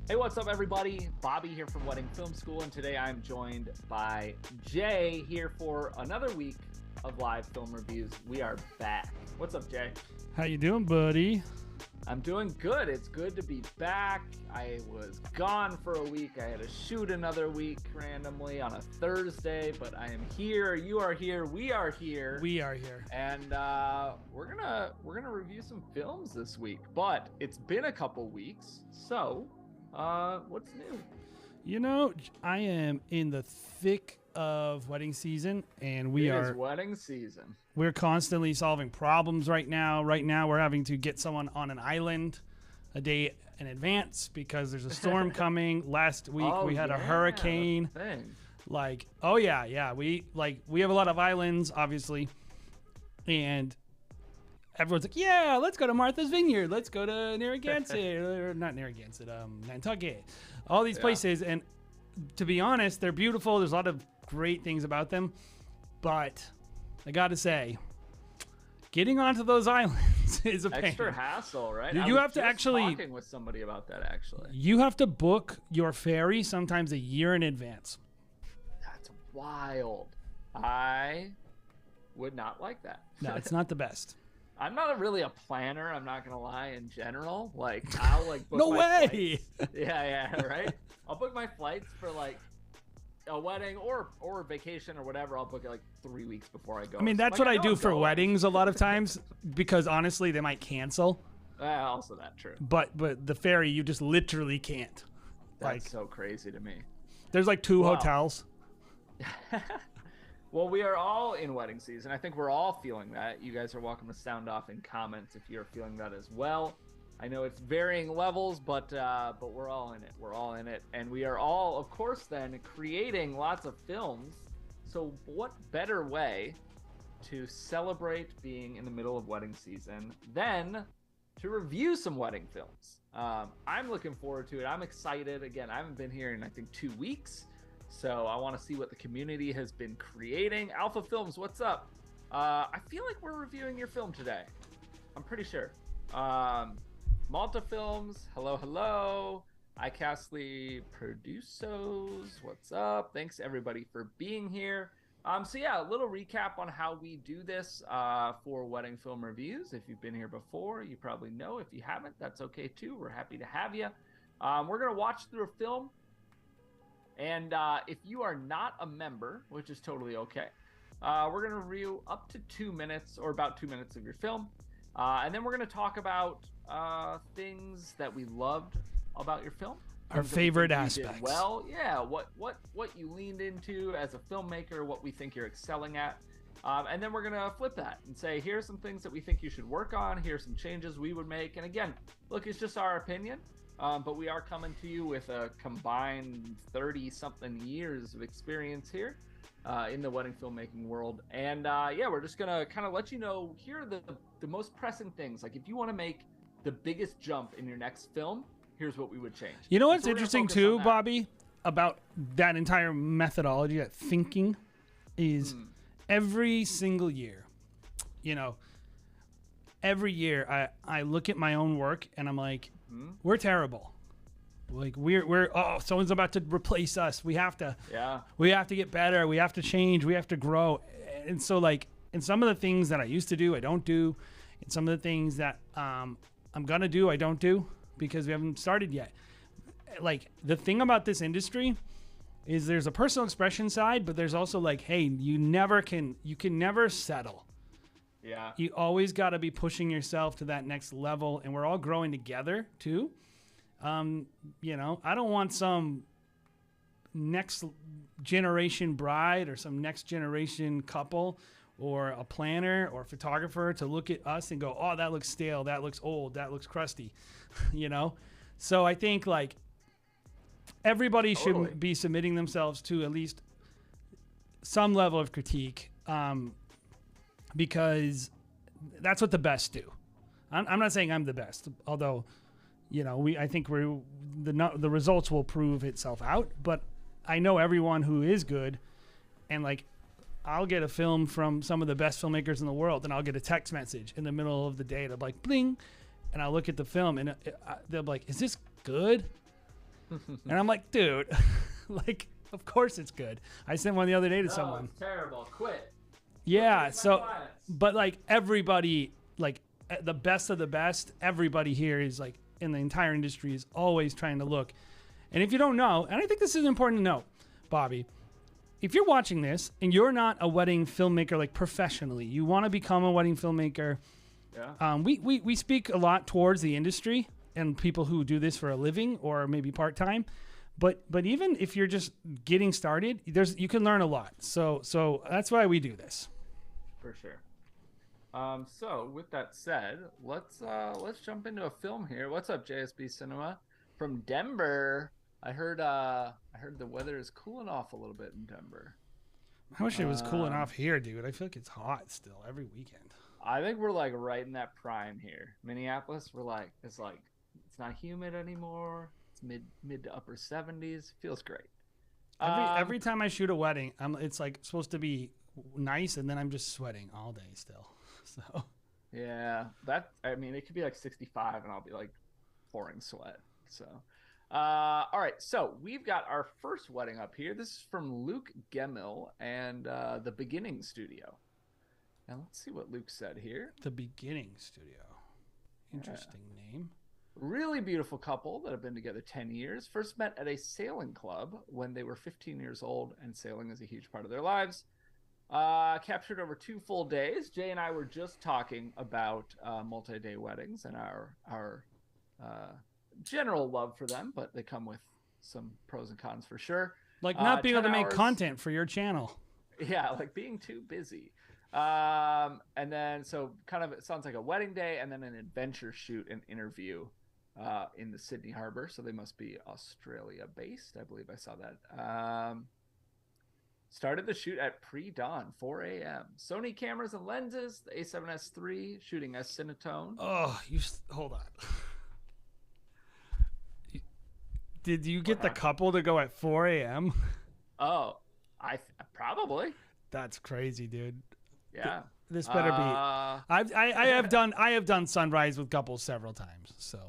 Hey, what's up, everybody? Bobby here from Wedding Film School, and today I'm joined by Jay here for another week of live film reviews. We are back. What's up, Jay? How you doing, buddy? I'm doing good. It's good to be back. I was gone for a week. I had to shoot another week randomly on a Thursday, but I am here. You are here. We are here. We are here. And we're gonna review some films this week. But it's been a couple weeks, so what's new? You know, I am in the thick of wedding season, and It is wedding season. We're constantly solving problems right now. Right now, we're having to get someone on an island a day in advance because there's a storm coming. Last week we had a hurricane. We have a lot of islands, obviously, and everyone's like, yeah, let's go to Martha's Vineyard. Let's go to Narragansett, or not Narragansett, Nantucket. All these places, and to be honest, they're beautiful. There's a lot of great things about them, but I got to say, getting onto those islands is a pain. Extra hassle, right? You have to actually talking with somebody about that. Actually, you have to book your ferry sometimes a year in advance. That's wild. I would not like that. No, it's not the best. I'm not really a planner. I'm not gonna lie. In general, like I'll book no my way. flights. Yeah, right. I'll book my flights for like a wedding or vacation or whatever. I'll book it like 3 weeks before I go. I mean, that's what I do for weddings a lot of times because honestly, they might cancel. Also, that true. But the ferry, you just literally can't. That's so crazy to me. There's like two hotels. Well, we are all in wedding season. I think we're all feeling that. You guys are welcome to sound off in comments if you're feeling that as well. I know it's varying levels, but we're all in it. We're all in it. And we are all, of course, then creating lots of films. So what better way to celebrate being in the middle of wedding season than to review some wedding films? I'm looking forward to it. I'm excited. Again, I haven't been here in, I think, 2 weeks. So I want to see what the community has been creating. Alpha Films, what's up? I feel like we're reviewing your film today. I'm pretty sure. Malta Films, hello. iCastly Produsos, what's up? Thanks everybody for being here. So yeah, a little recap on how we do this for wedding film reviews. If you've been here before, you probably know. If you haven't, that's okay too. We're happy to have you. We're gonna watch through a film. And if you are not a member, which is totally okay, we're going to review up to 2 minutes or about 2 minutes of your film. And then we're going to talk about things that we loved about your film. Our favorite aspects. Well, yeah, what you leaned into as a filmmaker, what we think you're excelling at. And then we're going to flip that and say, here's some things that we think you should work on. Here's some changes we would make. And again, look, it's just our opinion. But we are coming to you with a combined 30-something years of experience here in the wedding filmmaking world. And yeah, we're just going to kind of let you know, here are the most pressing things. Like if you want to make the biggest jump in your next film, here's what we would change. You know what's interesting too, Bobby, about that entire methodology, that thinking, is every single year, every year I look at my own work and I'm like, we're terrible. Like we're someone's about to replace us. We have to get better. We have to change. We have to grow. And so like, in some of the things that I used to do, I don't do. And some of the things that I'm gonna do, I don't do because we haven't started yet. Like the thing about this industry is there's a personal expression side, but there's also like, hey, you can never settle. Yeah. You always got to be pushing yourself to that next level, and we're all growing together too. I don't want some next generation bride or some next generation couple or a planner or photographer to look at us and go, oh, that looks stale, that looks old, that looks crusty, So I think like everybody should be submitting themselves to at least some level of critique. Because that's what the best do. I'm not saying I'm the best, although, I think the results will prove itself out. But I know everyone who is good, and like I'll get a film from some of the best filmmakers in the world, and I'll get a text message in the middle of the day. They'll be like, bling, and I'll look at the film, and they'll be like, is this good? And I'm like, dude, like, of course it's good. I sent one the other day to someone. It's terrible. Quit. Yeah. So, but like everybody, like the best of the best, everybody here is like in the entire industry is always trying to look. And if you don't know, and I think this is important to know, Bobby, if you're watching this and you're not a wedding filmmaker, like professionally, you want to become a wedding filmmaker. Yeah. We speak a lot towards the industry and people who do this for a living or maybe part-time. But even if you're just getting started, you can learn a lot. So that's why we do this. For sure. So with that said, let's jump into a film here. What's up, JSB Cinema from Denver? I heard the weather is cooling off a little bit in Denver. I wish it was cooling off here, dude. I feel like it's hot still every weekend. I think we're like right in that prime here. Minneapolis, it's not humid anymore. It's mid to upper 70s. Feels great. Every time I shoot a wedding, it's like supposed to be nice, and then I'm just sweating all day still. So yeah, it could be like 65, and I'll be like pouring sweat. So. All right, so we've got our first wedding up here. This is from Luke Gemmell and The Beginning Studio. Now let's see what Luke said here. The Beginning Studio. Interesting name. Really beautiful couple that have been together 10 years. First met at a sailing club when they were 15 years old, and sailing is a huge part of their lives. Captured over 2 full days. Jay and I were just talking about multi-day weddings and our general love for them, but they come with some pros and cons for sure. Like not being able to make content for your channel. Yeah, like being too busy. And then so kind of it sounds like a wedding day and then an adventure shoot and interview in the Sydney Harbor. So they must be Australia based. I believe I saw that. Started the shoot at pre-dawn, 4 a.m. Sony cameras and lenses, the A7S III shooting as Cinetone. Oh, hold on. Did you get the couple to go at 4 a.m.? Oh, probably. That's crazy, dude. Yeah. This better be. I have done sunrise with couples several times. So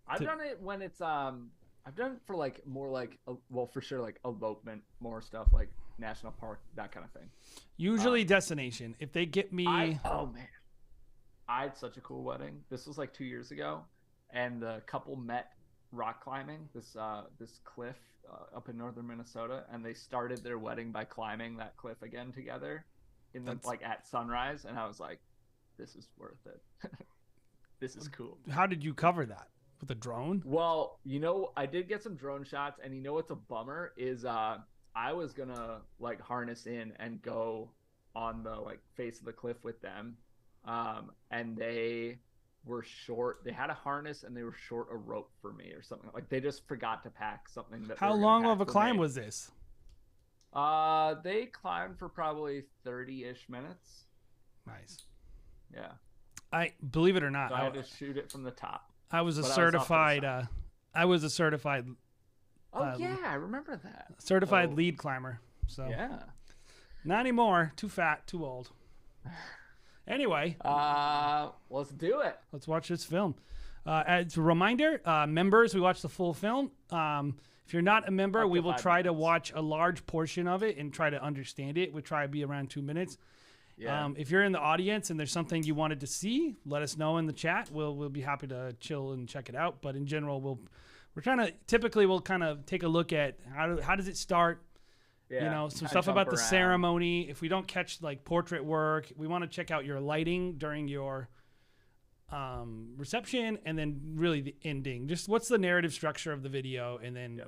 I've done it when it's I've done it for like more like for sure like elopement, more stuff like national park, that kind of thing. Usually destination. If they get me, oh man, I had such a cool wedding. This was like 2 years ago, and the couple met rock climbing this cliff up in northern Minnesota, and they started their wedding by climbing that cliff again together at sunrise, and I was like, this is worth it. This is cool. How did you cover that? With a drone? Well, I did get some drone shots, and what's a bummer is I was gonna like harness in and go on the like face of the cliff with them, and they were short. They had a harness and they were short a rope for me or something. Like they just forgot to pack something. How long of a climb was this? They climbed for probably 30-ish minutes. Nice. Yeah. I believe it or not, so I had to shoot it from the top. I was a certified. I was a certified. Oh yeah, I remember that. Certified lead climber. So yeah. Not anymore. Too fat. Too old. Anyway, let's do it. Let's watch this film. As a reminder, members, we watch the full film. If you're not a member, we will try to watch a large portion of it and try to understand it. We try to be around 2 minutes. Yeah. If you're in the audience and there's something you wanted to see, let us know in the chat. We'll be happy to chill and check it out. But in general, we're trying to typically we'll kind of take a look at how does it start. Yeah, some stuff about the ceremony. If we don't catch like portrait work, we want to check out your lighting during your reception, and then really the ending. Just what's the narrative structure of the video, and then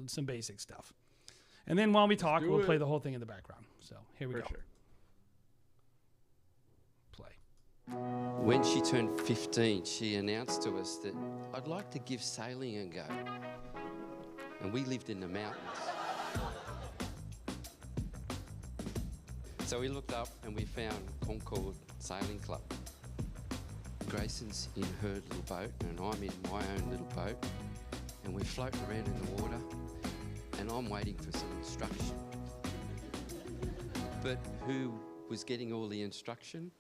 some basic stuff. And then while we talk, we'll play the whole thing in the background. So here we go. Sure. Play. When she turned 15, she announced to us that I'd like to give sailing a go. And we lived in the mountains. So we looked up and we found Concord Sailing Club. Grayson's in her little boat and I'm in my own little boat, and we're floating around in the water and I'm waiting for some instruction. But who was getting all the instruction?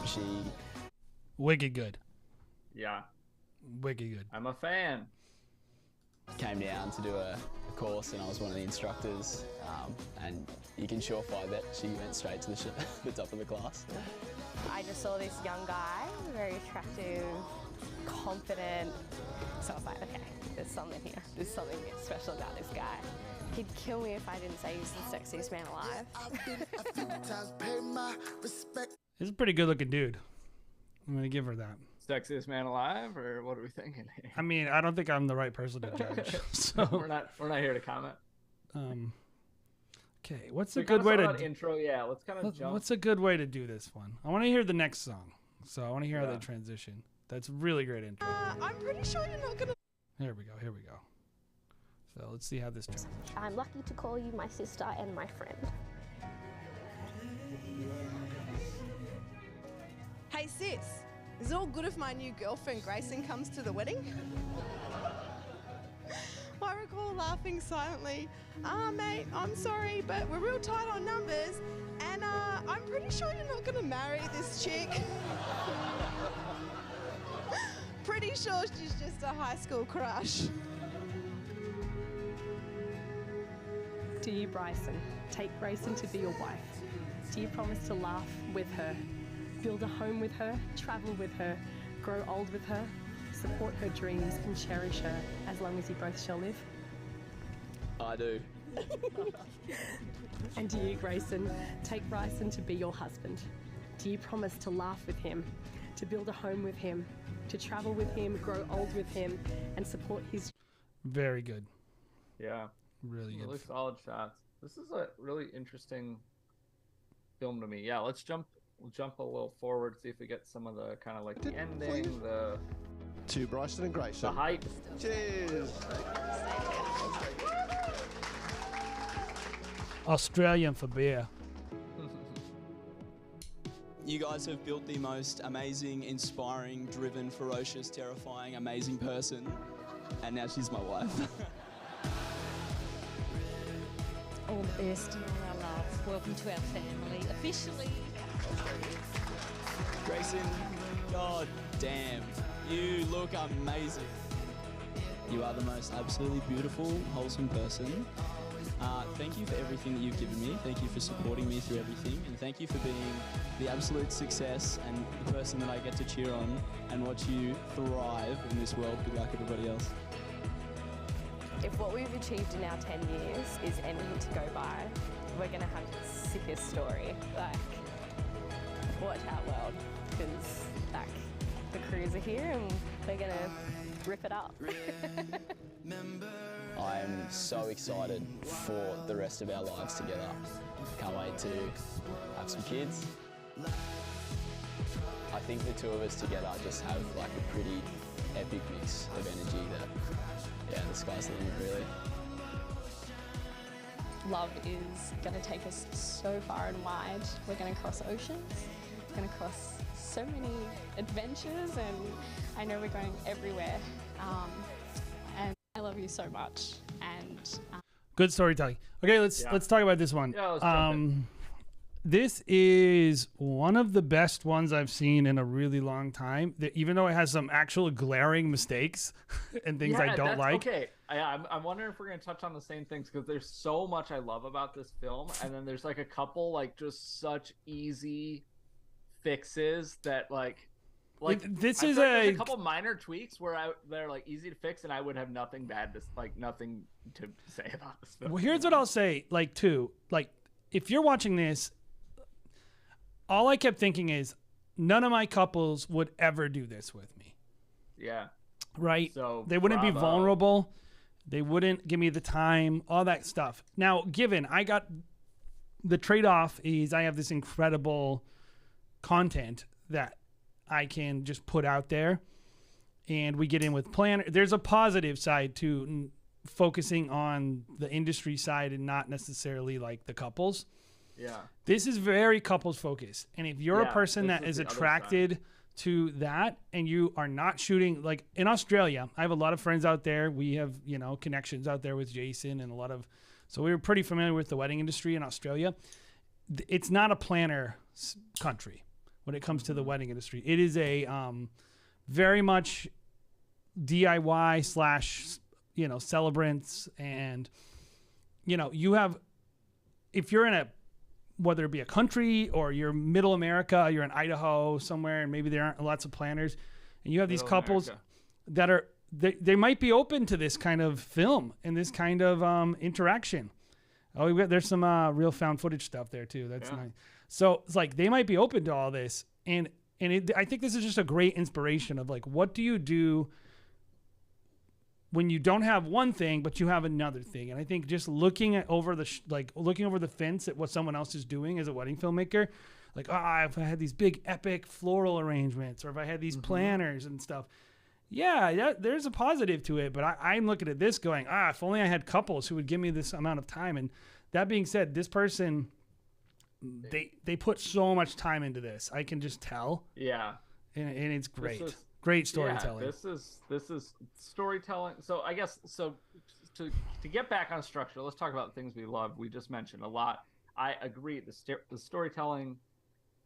She Wicked good. Yeah, Wicked good. I'm a fan. came down to do a course, and I was one of the instructors. And you can surefire that she went straight to the top of the class. I just saw this young guy, very attractive, confident. So I was like, okay, there's something here. There's something special about this guy. He'd kill me if I didn't say he's the sexiest man alive. He's a pretty good looking dude. I'm going to give her that. Sexiest man alive, or what are we thinking here? I mean, I don't think I'm the right person to judge. So we're not here to comment. Okay, what's We a good kinda way saw to that intro? Yeah, let's kind of jump. What's a good way to do this one? I want to hear the next song. So I want to hear how Yeah. they transition. That's really great intro. I'm pretty sure you're not gonna. Here we go. Here we go. So let's see how this transitions. I'm lucky to call you my sister and my friend. Hey sis, is it all good if my new girlfriend Grayson comes to the wedding? I recall laughing silently. Mate, I'm sorry, but we're real tight on numbers, and I'm pretty sure you're not gonna marry this chick. Pretty sure she's just a high school crush. Dear Bryson, take Grayson to be your wife. Do you promise to laugh with her, build a home with her, travel with her, grow old with her, support her dreams and cherish her as long as you both shall live? I do. And do you, Grayson, take Bryson to be your husband? Do you promise to laugh with him, to build a home with him, to travel with him, grow old with him, and support his... Very good. Yeah, Really good. really solid shots. This is a really interesting film to me. Yeah, we'll jump a little forward, see if we get some of the kind of like the ending, the To Bryson and Grayson. hype. Cheers. Australian for beer. You guys have built the most amazing, inspiring, driven, ferocious, terrifying, amazing person. And now she's my wife. All the best and all our love. Welcome to our family. Officially. Grayson, god damn, you look amazing. You are the most absolutely beautiful, wholesome person. Thank you for everything that you've given me. Thank you for supporting me through everything. And thank you for being the absolute success and the person that I get to cheer on and watch you thrive in this world like everybody else. If what we've achieved in our 10 years is anything to go by, we're gonna have the sickest story. Like, watch our world, because like the crews are here and we're gonna rip it up. I'm so excited for the rest of our lives together. Can't wait to have some kids. I think the two of us together just have like a pretty epic mix of energy that, yeah, the sky's the limit really. Love is going to take us so far and wide. We're going to cross oceans, we're going to cross so many adventures, and I know we're going everywhere. And I love you so much. And Good storytelling. Okay, let's talk about this one. Yeah, let's jump in. This is one of the best ones I've seen in a really long time. That even though it has some actual glaring mistakes and things I don't like. Okay, I'm wondering if we're gonna touch on the same things, because there's so much I love about this film, and then there's like a couple like just such easy fixes that like this I is feel like there's a a couple minor tweaks where they're like easy to fix, and I would have nothing nothing to say about this film. Well, here's what I'll say. Like, too, like if you're watching this, all I kept thinking is none of my couples would ever do this with me. Yeah. Right? So they wouldn't be bravo. vulnerable. They wouldn't give me the time, all that stuff. Now, given I got the trade-off is I have this incredible content that I can just put out there, and we get in with plan. There's a positive side to focusing on the industry side and not necessarily like the couples. Yeah. This is very couples focused. And if you're a Yeah, person this that is is the other attracted to that and you are not shooting, like in Australia, I have a lot of friends out there. We have, connections out there with Jason and so we were pretty familiar with the wedding industry in Australia. it's not a planner country when it comes to the wedding industry. It is a very much DIY / celebrants, and you have, if you're in a, whether it be a country or you're middle America, you're in Idaho somewhere, and maybe there aren't lots of planners, and you have these couples that are they might be open to this kind of film and this kind of interaction. Oh, there's some real found footage stuff there too. That's nice. So it's like they might be open to all this, and I think this is just a great inspiration of like, what do you do when you don't have one thing but you have another thing? And I think just looking over the fence at what someone else is doing as a wedding filmmaker, like, if I had these big epic floral arrangements, or if I had these planners and stuff. Yeah, there's a positive to it, but I'm looking at this going, if only I had couples who would give me this amount of time. And that being said, this person, they put so much time into this. I can just tell. Yeah. And it's great. Great storytelling. Yeah, this is storytelling. So I guess, to get back on structure, let's talk about things we love. We just mentioned a lot. I agree. The storytelling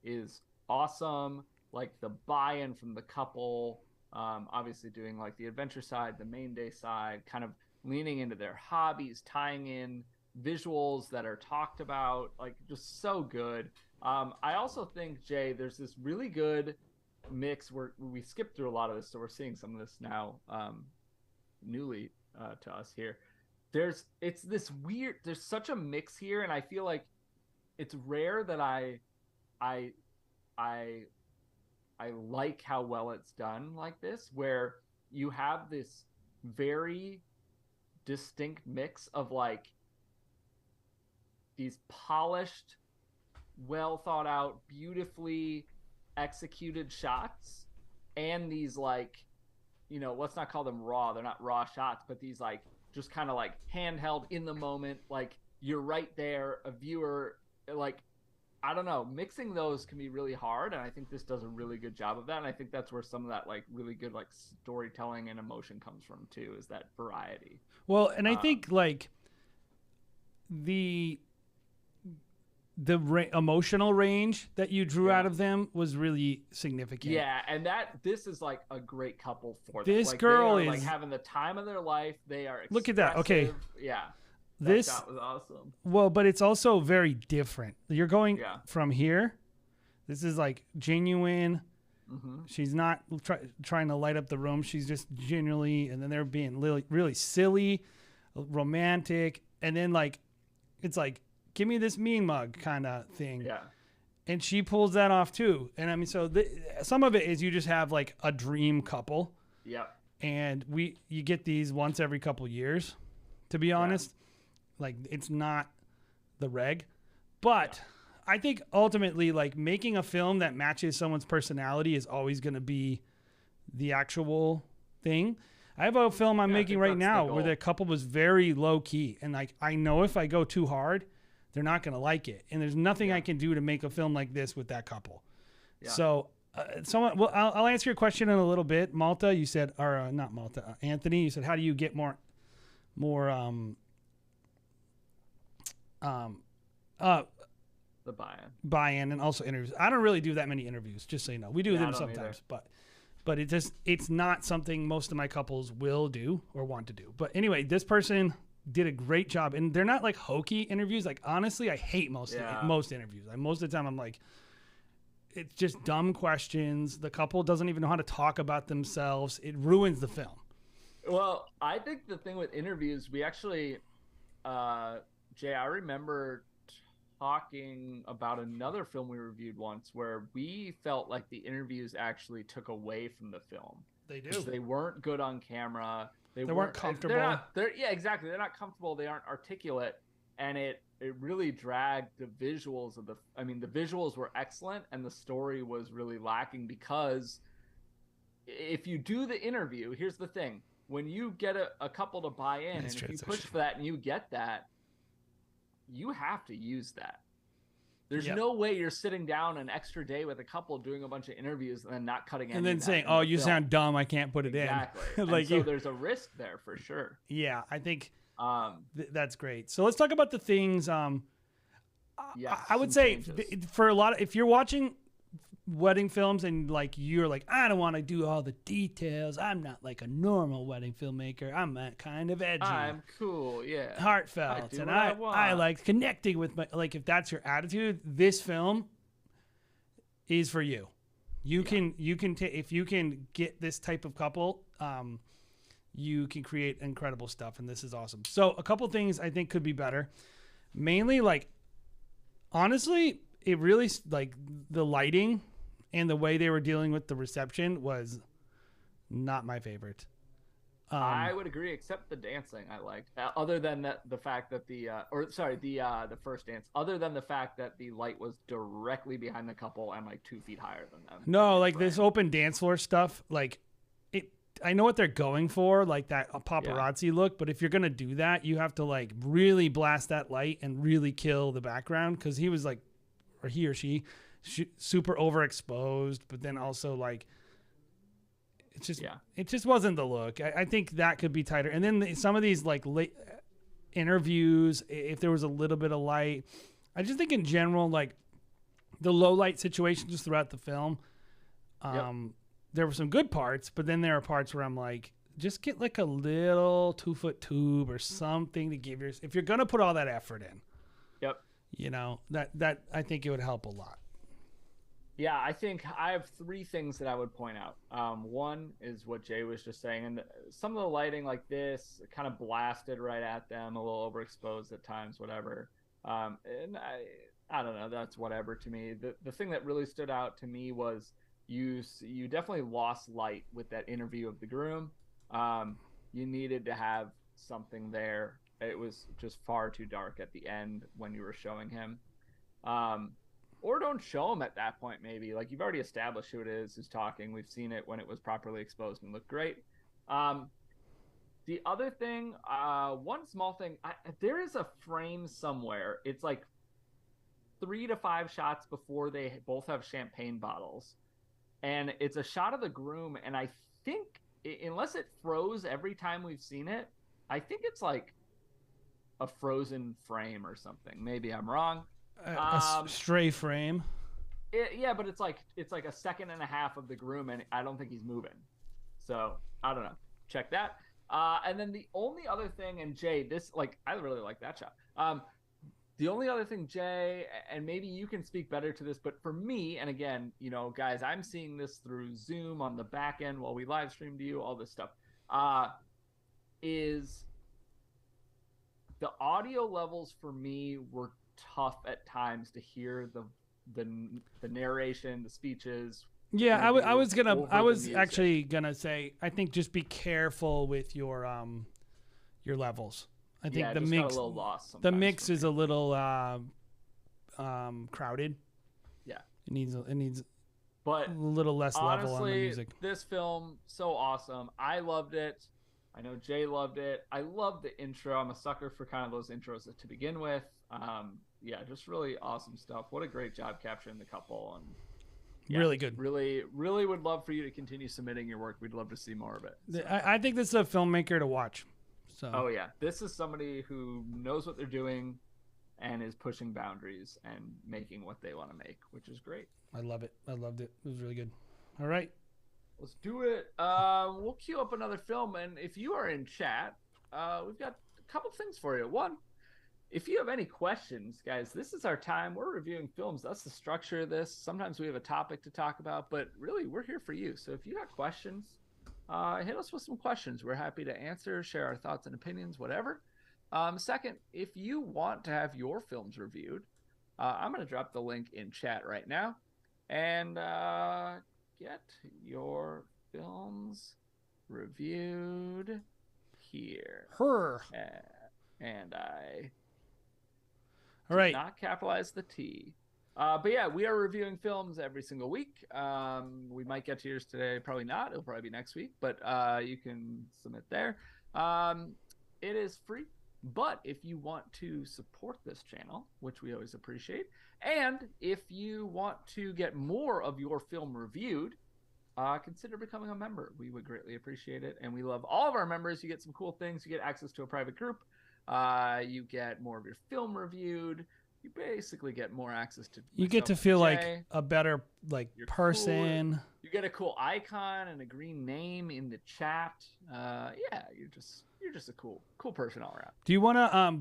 is awesome. Like the buy-in from the couple, obviously doing like the adventure side, the main day side, kind of leaning into their hobbies, tying in visuals that are talked about, like just so good. I also think, Jay, there's this really good mix where we skipped through a lot of this, so we're seeing some of this now newly to us here. There's such a mix here, and I feel like it's rare that I like how well it's done like this, where you have this very distinct mix of like these polished, well thought out, beautifully executed shots, and these like, let's not call them raw, they're not raw shots, but these like just kind of like handheld in the moment, like you're right there, a viewer, like, I don't know, mixing those can be really hard, and I think this does a really good job of that. And I think that's where some of that like really good like storytelling and emotion comes from too, is that variety. Well, and I think like the emotional range that you drew out of them was really significant. Yeah, and this is like a great couple for this them. Like, girl they are, is like having the time of their life. They are look at that. Okay, yeah. This was awesome. Well, but it's also very different. You're going from here. This is like genuine. She's not trying to light up the room. She's just genuinely, and then they're being really, really silly, romantic, and then like it's like, give me this mean mug kind of thing. Yeah. And she pulls that off too. And I mean, so some of it is you just have like a dream couple. Yeah. And you get these once every couple years, to be honest. Like, it's not the reg. But I think ultimately, like, making a film that matches someone's personality is always going to be the actual thing. I have a film I'm making right now where the couple was very low key. And like, I know if I go too hard, they're not going to like it. And there's nothing I can do to make a film like this with that couple. Yeah. So I'll answer your question in a little bit. Malta, you said, or not Malta, Anthony, you said, how do you get more the buy-in and also interviews. I don't really do that many interviews, just so you know. We do them sometimes, but it's not something most of my couples will do or want to do. But anyway, this person did a great job, and they're not like hokey interviews. Like, honestly, I hate most interviews. Most of the time I'm like, it's just dumb questions. The couple doesn't even know how to talk about themselves. It ruins the film. Well, I think the thing with interviews, we actually Jay, I remember talking about another film we reviewed once where we felt like the interviews actually took away from the film. They do. They weren't good on camera. They weren't comfortable. Yeah, exactly. They're not comfortable. They aren't articulate. And it really dragged the visuals of the visuals were excellent, and the story was really lacking, because if you do the interview, here's the thing. When you get a couple to buy in, and if you push for that and you get that, you have to use that. There's no way you're sitting down an extra day with a couple doing a bunch of interviews and then not cutting any and then of that saying, "Oh, you sound dumb. I can't put it in." Like, so there's a risk there for sure. Yeah, I think that's great. So let's talk about the things. Yes, I would some say changes. for a lot of, if you're watching wedding films and like you're like, I don't want to do all the details. I'm not like a normal wedding filmmaker. I'm kind of edgy. I'm cool, yeah. Heartfelt, and I like connecting with my, like, if that's your attitude, this film is for you. You can if you can get this type of couple, you can create incredible stuff, and this is awesome. So a couple things I think could be better. Mainly, like, honestly, it really, like, the lighting and the way they were dealing with the reception was not my favorite. I would agree, except the dancing I liked. Other than the fact that the first dance. Other than the fact that the light was directly behind the couple and like 2 feet higher than them. No, like this open dance floor stuff, like it. I know what they're going for, like that paparazzi look. But if you're gonna do that, you have to like really blast that light and really kill the background, because he was like, or he or she, super overexposed, but then also like. It just wasn't the look. I think that could be tighter. And then some of these like late interviews, if there was a little bit of light, I just think in general, like the low light situations throughout the film, there were some good parts, but then there are parts where I'm like, just get like a little 2-foot tube or something to give if you're going to put all that effort in, you know, that I think it would help a lot. Yeah, I think I have 3 things that I would point out. One is what Jay was just saying, and some of the lighting like this kind of blasted right at them, a little overexposed at times, whatever. And I don't know, that's whatever to me. The thing that really stood out to me was you definitely lost light with that interview of the groom. You needed to have something there. It was just far too dark at the end when you were showing him. Or don't show him at that point, maybe. Like, you've already established who it is who's talking. We've seen it when it was properly exposed and looked great. The other thing, one small thing, there is a frame somewhere. It's like 3 to 5 shots before they both have champagne bottles. And it's a shot of the groom, and I think, unless it froze every time we've seen it, I think it's like a frozen frame or something. Maybe I'm wrong. A stray frame. Yeah, but it's like a 1.5 seconds of the groom, and I don't think he's moving. So I don't know. Check that. And then the only other thing, and Jay, this, like, I really like that shot. The only other thing, Jay, and maybe you can speak better to this, but for me, and again, you know, guys, I'm seeing this through Zoom on the back end while we live stream to you, all this stuff, is the audio levels for me were tough at times to hear the narration, the speeches. Yeah, I was actually gonna say, I think just be careful with your levels. I think the mix is a little crowded. Yeah, it needs but a little less honestly, level on the music. This film, so awesome. I loved it. I know Jay loved it. I love the intro. I'm a sucker for kind of those intros to begin with. Yeah, just really awesome stuff. What a great job capturing the couple, and yeah, really good. Really, really would love for you to continue submitting your work. We'd love to see more of it. So. I think this is a filmmaker to watch. So. Oh yeah, this is somebody who knows what they're doing and is pushing boundaries and making what they want to make, which is great. I love it. I loved it. It was really good. All right. Let's do it. We'll queue up another film, and if you are in chat, we've got a couple things for you. One, if you have any questions, guys, this is our time. We're reviewing films. That's the structure of this. Sometimes we have a topic to talk about, but really, we're here for you. So if you got questions, hit us with some questions. We're happy to answer, share our thoughts and opinions, whatever. Second, if you want to have your films reviewed, I'm going to drop the link in chat right now. And get your films reviewed here. And I did not capitalize the T. But yeah, we are reviewing films every single week. We might get to yours today. Probably not. It'll probably be next week. But you can submit there. It is free. But if you want to support this channel, which we always appreciate, and if you want to get more of your film reviewed, consider becoming a member. We would greatly appreciate it. And we love all of our members. You get some cool things. You get access to a private group. You get more of your film reviewed. you basically get more access to. You get to feel like a better person. Cool. You get a cool icon and a green name in the chat. Yeah, you're just a cool person all around. Do you want to,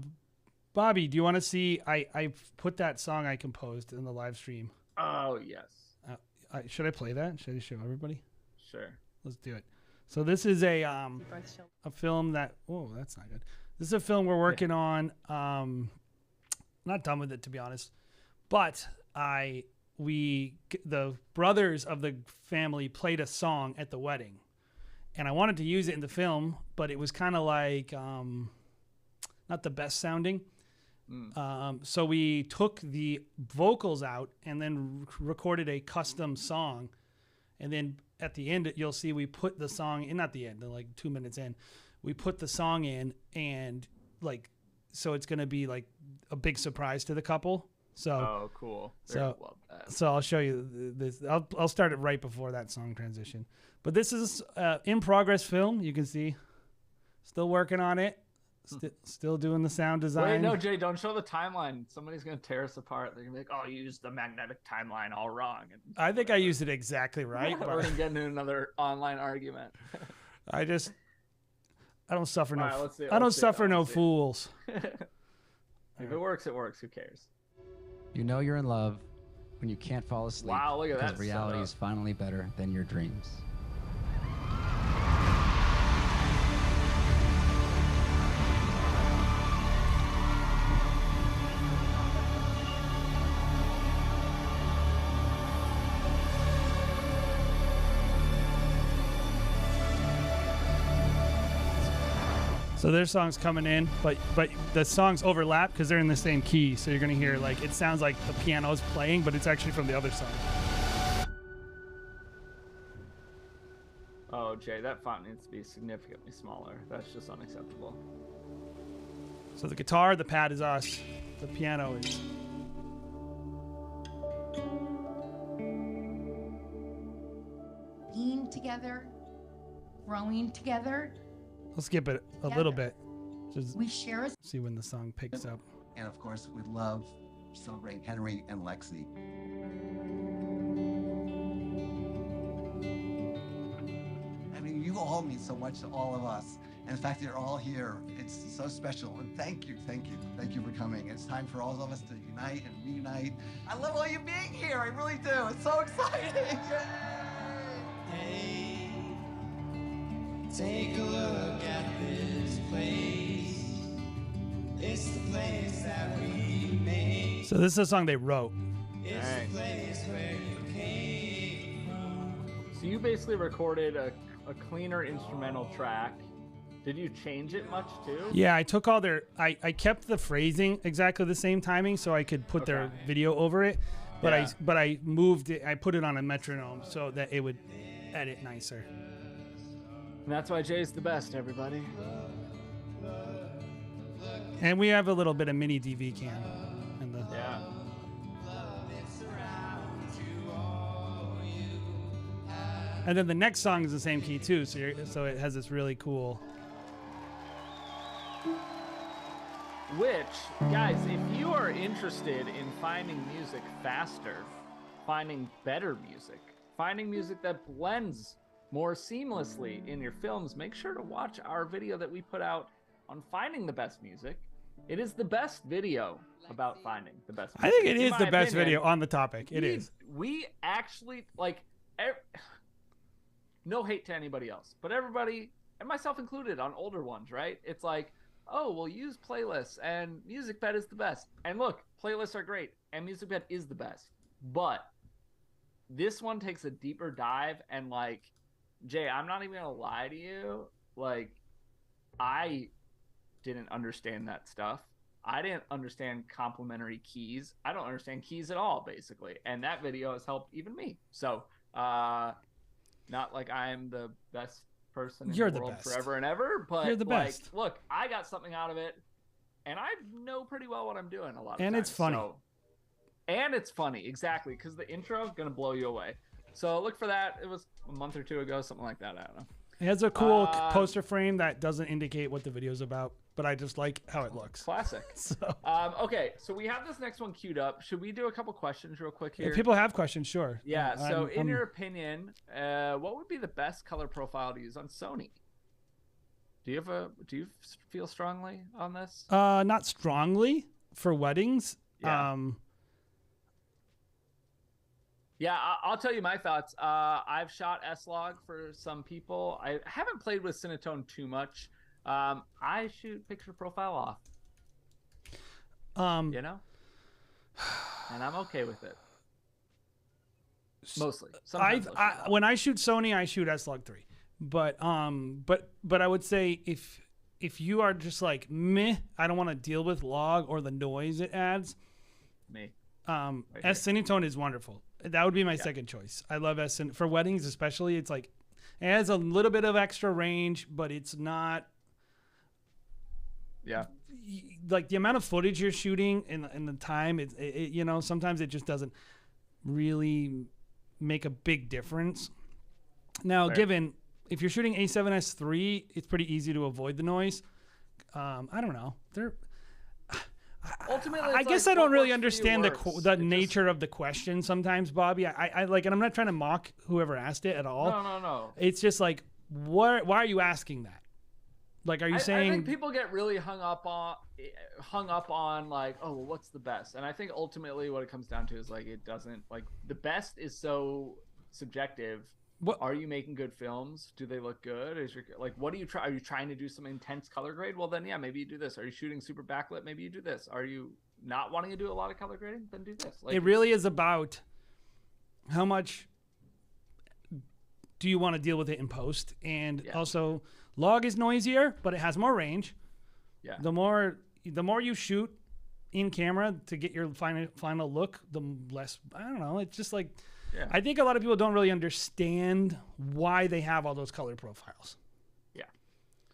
Bobby? Do you want to see? I put that song I composed in the live stream. Oh yes. Should I play that? Should I show everybody? Sure. Let's do it. So this is a film that. Oh, that's not good. This is a film we're working on. Not done with it, to be honest, but the brothers of the family played a song at the wedding, and I wanted to use it in the film, but it was kind of like not the best sounding. So we took the vocals out and then recorded a custom song, and then at the end you'll see we put the song in. Not the end, like 2 minutes in, we put the song in, and so it's gonna be like a big surprise to the couple. So cool. Love that. So I'll show you this. I'll start it right before that song transition. But this is in progress film. You can see, still working on it. Still doing the sound design. Wait, no, Jay, don't show the timeline. Somebody's gonna tear us apart. They're gonna be like, "Oh, you used the magnetic timeline all wrong." And I think I used it exactly right. We're gonna get into another online argument. I don't suffer no. Right, I don't suffer no fools. If it works, it works. Who cares? You know you're in love when you can't fall asleep. Wow, look at that. Because reality is finally better than your dreams. So their song's coming in, but the songs overlap because they're in the same key. So you're gonna hear it sounds like the piano's playing, but it's actually from the other song. Oh, Jay, that font needs to be significantly smaller. That's just unacceptable. So the guitar, the pad is us. The piano is. Being together, growing together. Let's skip it a little bit. Just we share a see when the song picks up. And of course, we love celebrating Henry and Lexi. I mean, you all mean so much to all of us. And the fact that you're all here, it's so special. And thank you for coming. It's time for all of us to unite and reunite. I love all you being here. I really do. It's so exciting. Hey. Take a look at this place. It's the place that we made. So this is a song they wrote. It's the place where you came from. So you basically recorded a cleaner instrumental track. Did you change it much too? Yeah, I took all their. I kept the phrasing exactly the same timing so I could put their video over it, but I moved it. I put it on a metronome so that it would edit nicer. And that's why Jay's the best, everybody. And we have a little bit of mini DV cam. In the And then the next song is the same key too, so it has this really cool. Which, guys, if you are interested in finding music faster, finding better music, finding music that blends more seamlessly in your films, make sure to watch our video that we put out on finding the best music. It is the best video about finding the best music. I think it is the best video on the topic. It is. We actually, no hate to anybody else, but everybody, and myself included, on older ones, right? It's like, oh, we'll use playlists, and MusicBed is the best. And look, playlists are great, and MusicBed is the best. But this one takes a deeper dive, and Jay, I'm not even gonna lie to you. I didn't understand that stuff. I didn't understand complementary keys. I don't understand keys at all, basically. And that video has helped even me. So, not like I'm the best person in the world forever and ever, but you're the best. Look, I got something out of it, and I know pretty well what I'm doing a lot of times. And it's funny. And it's funny, exactly, because the intro is gonna blow you away. So look for that. It was a month or two ago, something like that. I don't know. It has a cool poster frame that doesn't indicate what the video's about, but I just like how it looks. Classic. Okay, so we have this next one queued up. Should we do a couple questions real quick here? If people have questions, sure. Yeah. So, in your opinion, what would be the best color profile to use on Sony? Do you feel strongly on this? Not strongly for weddings. Yeah. Yeah, I'll tell you my thoughts. I've shot S-Log for some people. I haven't played with Cinetone too much. I shoot picture profile off. You know? And I'm okay with it. Mostly. When I shoot Sony, I shoot S-Log 3. But I would say if you are just like meh, I don't want to deal with log or the noise it adds. Me. S-Cinetone is wonderful. That would be my second choice. I love for weddings especially. It's like it has a little bit of extra range, but it's not. Yeah. Like the amount of footage you're shooting and the time, you know, sometimes it just doesn't really make a big difference. Now, given if you're shooting A7S III, it's pretty easy to avoid the noise. I don't know. Ultimately, I guess I don't really understand the nature of the question sometimes, Bobby. I like, and I'm not trying to mock whoever asked it at all. No. It's just like, why are you asking that? Like, are you saying? I think people get really hung up on like, oh, well, what's the best? And I think ultimately what it comes down to is like, it doesn't like the best is so subjective. What are you making good films? Do they look good? What are you try? Are you trying to do some intense color grade? Well, then yeah, maybe you do this. Are you shooting super backlit? Maybe you do this. Are you not wanting to do a lot of color grading? Then do this. It really is about how much do you want to deal with it in post, and also log is noisier, but it has more range. Yeah. The more you shoot in camera to get your final look, the less. I don't know. It's just like. Yeah. I think a lot of people don't really understand why they have all those color profiles. Yeah.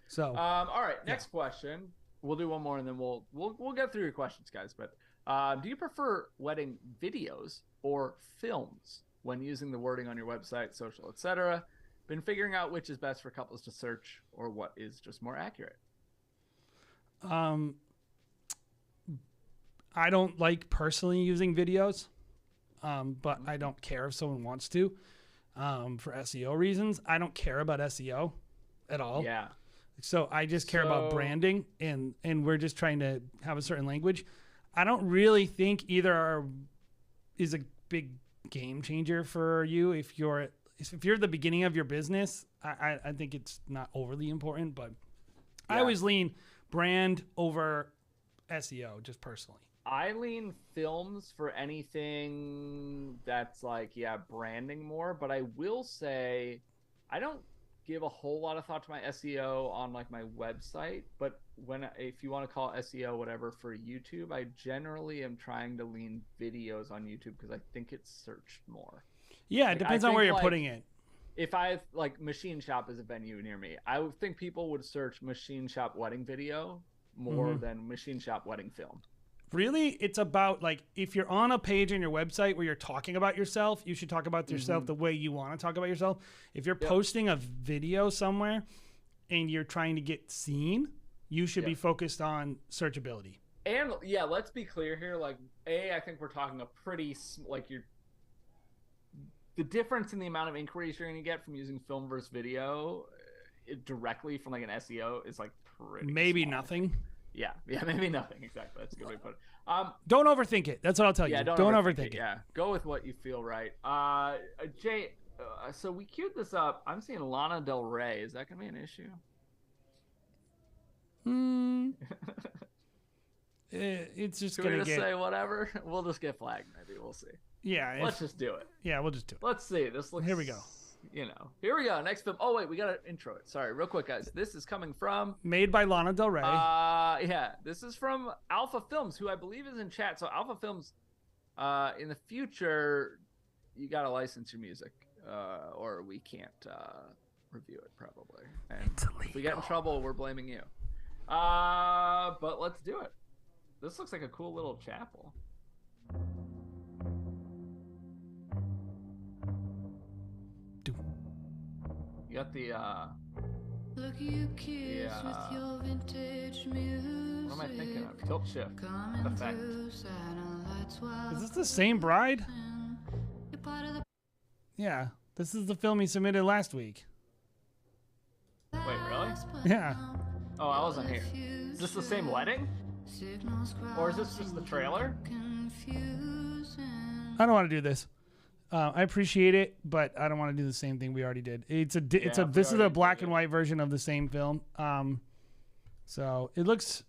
So. All right. Next question. We'll do one more and then we'll get through your questions, guys. But do you prefer wedding videos or films when using the wording on your website, social, etc.? Been figuring out which is best for couples to search or what is just more accurate? I don't like personally using videos. But I don't care if someone wants to, for SEO reasons. I don't care about SEO at all. Yeah. So I just care about branding, and we're just trying to have a certain language. I don't really think either is a big game changer for you. If you're at the beginning of your business, I think it's not overly important, but I always lean brand over SEO, just personally. I lean films for anything that's like, branding more. But I will say I don't give a whole lot of thought to my SEO on like my website. But if you want to call it SEO, whatever, for YouTube, I generally am trying to lean videos on YouTube because I think it's searched more. Yeah, it depends on where you're putting it. If I like Machine Shop is a venue near me, I would think people would search Machine Shop wedding video more than Machine Shop wedding film. Really, it's about like if you're on a page on your website where you're talking about yourself, you should talk about yourself the way you want to talk about yourself. If you're posting a video somewhere and you're trying to get seen, you should be focused on searchability. And let's be clear here. Like, I think we're talking a pretty the difference in the amount of inquiries you're going to get from using film versus video directly from like an SEO is like pretty small. Nothing. Yeah, maybe nothing. Exactly. That's a good way to put it. Don't overthink it. That's what I'll tell you. Don't overthink it. Yeah, go with what you feel right. Jay, so we queued this up. I'm seeing Lana Del Rey. Is that going to be an issue? It's just going to say whatever. We'll just get flagged. Maybe we'll see. Yeah. Let's just do it. Yeah, we'll just do it. Let's see. This looks. Here we go. Here we go. Next film. Oh wait, we gotta intro it. Sorry, real quick, guys. This is coming from made by Lana Del Rey. This is from Alpha Films, who I believe is in chat. So Alpha Films, in the future, you gotta license your music, or we can't review it probably. And if we get in trouble, we're blaming you. But let's do it. This looks like a cool little chapel. You got the Yeah. What am I thinking of? Tilt shift effect. Is this the same bride? Yeah, this is the film he submitted last week. Wait, really? Yeah. Oh, I wasn't here. Is this the same wedding? Or is this just the trailer? I don't want to do this. I appreciate it, but I don't want to do the same thing we already did. This is a black and white version of the same film. So it looks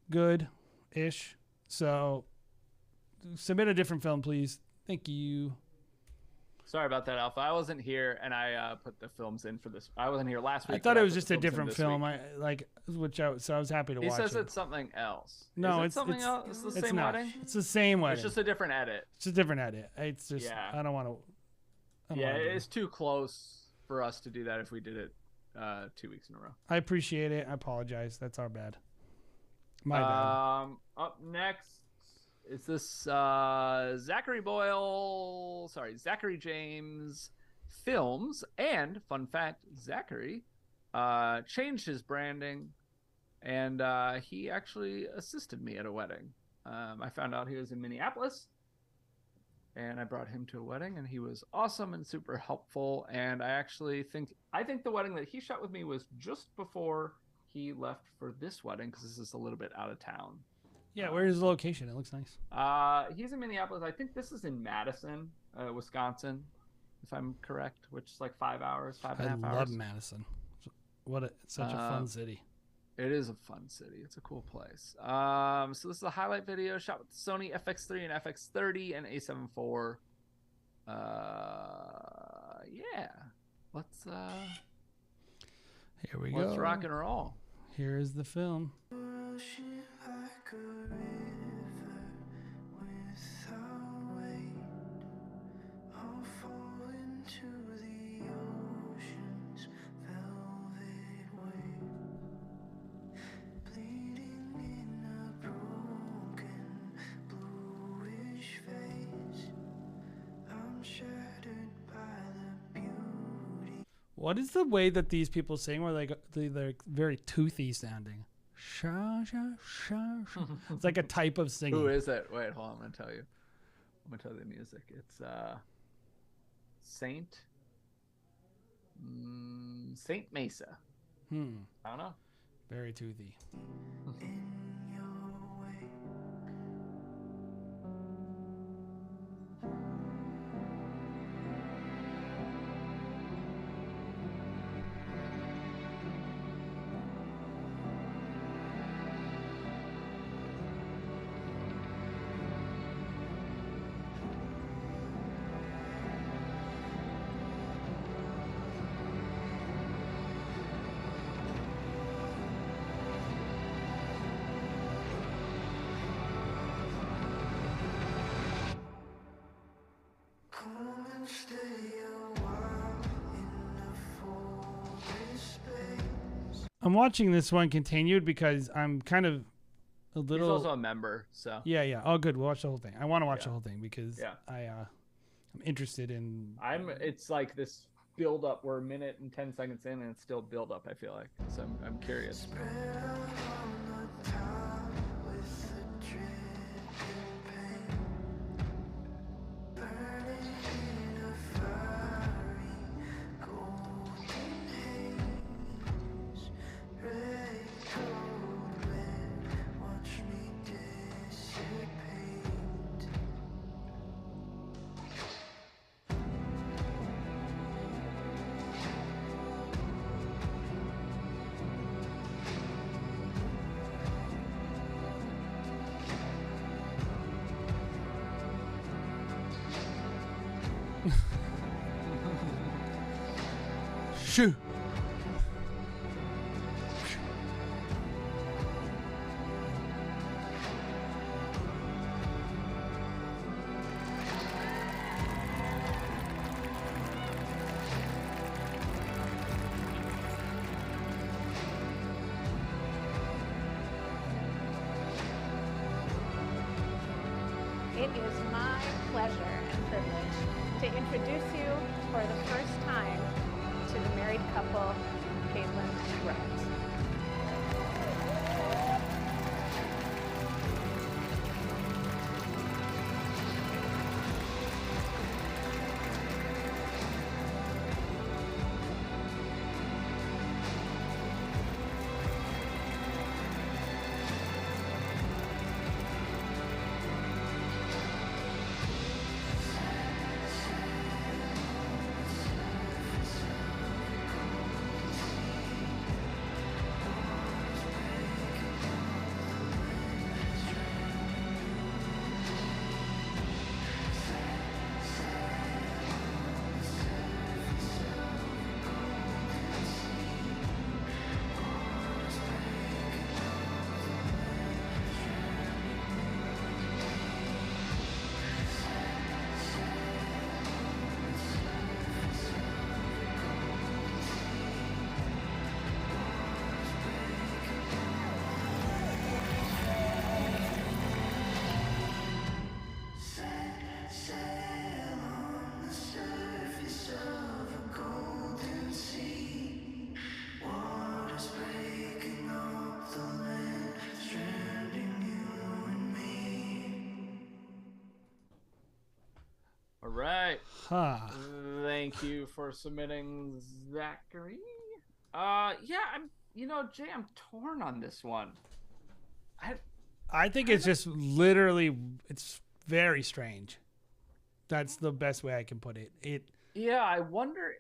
good-ish. So submit a different film, please. Thank you. Sorry about that, Alpha. I wasn't here, and I put the films in for this. I wasn't here last week. I thought it was just a different film. So I was happy to watch it. He says it's something else. No, it's something else. It's the same wedding. It's the same wedding. It's just a different edit. It's a different edit. It's just I don't want to. Yeah, it's too close for us to do that if we did it 2 weeks in a row. I appreciate it. I apologize. That's our bad. My bad. Up next is this Zachary James Films, and fun fact, Zachary changed his branding, and he actually assisted me at a wedding. I found out he was in Minneapolis, and I brought him to a wedding, and he was awesome and super helpful. And I think the wedding that he shot with me was just before he left for this wedding, because this is a little bit out of town. Yeah, where is the location? It looks nice. He's in Minneapolis. I think this is in Madison, Wisconsin, if I'm correct, which is like 5 hours, 5.5 hours. I love Madison. It's such a fun city. It is a fun city. It's a cool place. So this is a highlight video shot with the Sony FX3 and FX30 and A7 IV. Yeah. Let's Here we go. Let's rock and roll. Here is the film. What is the way that these people sing where they're very toothy sounding? Sha, sha, sha, sha. It's like a type of singing. Who is it? Wait, hold on. I'm going to tell you. I'm going to tell you the music. It's Saint Mesa. I don't know. Very toothy. I'm watching this one continued because I'm kind of a little. He's also a member, so. Yeah. Oh, good. We'll watch the whole thing. I want to watch the whole thing because I'm interested in. It's like this build up. We're a minute and 10 seconds in, and it's still build up. I feel like so. I'm curious. Shoo. It is my pleasure and privilege to introduce you for the first time to the married couple Caitlin Grant. All right. Huh. Thank you for submitting, Zachary. Yeah, Jay, I'm torn on this one. I think it's just literally, it's very strange. That's the best way I can put it. Yeah,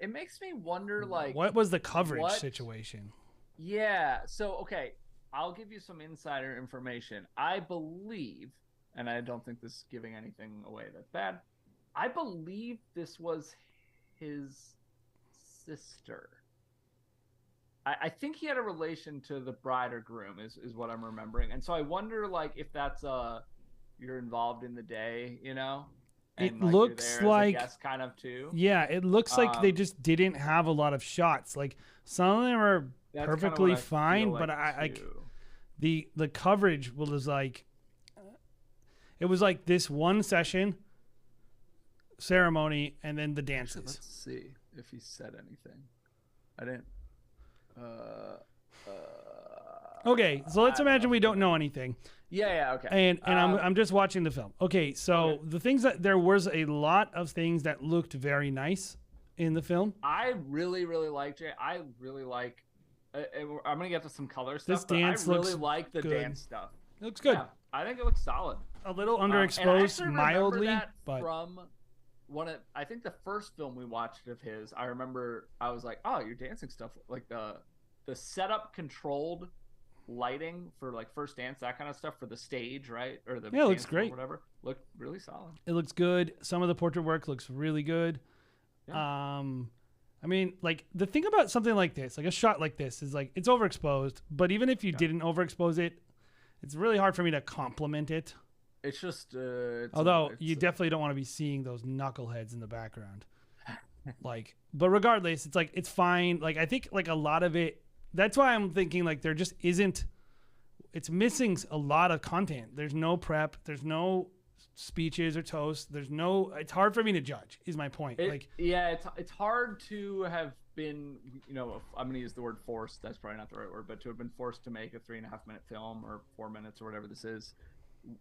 it makes me wonder, like, what was the coverage situation? Yeah, so, okay, I'll give you some insider information. I believe, and I don't think this is giving anything away that's bad, I believe this was his sister. I think he had a relation to the bride or groom is what I'm remembering. And so I wonder, like, if that's you're involved in the day, And It like looks you're there like as a guest kind of too. Yeah, it looks like they just didn't have a lot of shots. Like some of them are perfectly fine, but the coverage was like it was like this one session ceremony and then the dances. Actually, let's see if he said anything. I didn't. Okay, so let's imagine we don't know anything. Yeah, okay. And I'm just watching the film. Okay, so the things that there was a lot of things that looked very nice in the film. I really, really like Jay. I really like. I'm gonna get to some color stuff. This dance but I really looks like the good. dance stuff. It looks good. Yeah, I think it looks solid. A little And I underexposed, actually remember mildly, that but from I think the first film we watched of his. I remember I was like, "Oh, your dancing stuff, like the setup controlled lighting for like first dance, that kind of stuff for the stage, right? Or the Yeah, it looks dance great. or whatever. Looked really solid. it looks good. Some of the portrait work looks really good. Yeah. I mean, like the thing about something like this, like a shot like this, is like it's overexposed. But even if you didn't overexpose it, it's really hard for me to compliment it. It's just. Although you definitely don't want to be seeing those knuckleheads in the background. Like, but regardless, it's like it's fine. Like I think like a lot of it. That's why I'm thinking like there just isn't. It's missing a lot of content. There's no prep. There's no speeches or toasts. There's no. It's hard for me to judge. Is my point. It's hard to have been. I'm going to use the word forced. That's probably not the right word, but to have been forced to make a 3.5-minute film or 4 minutes or whatever this is,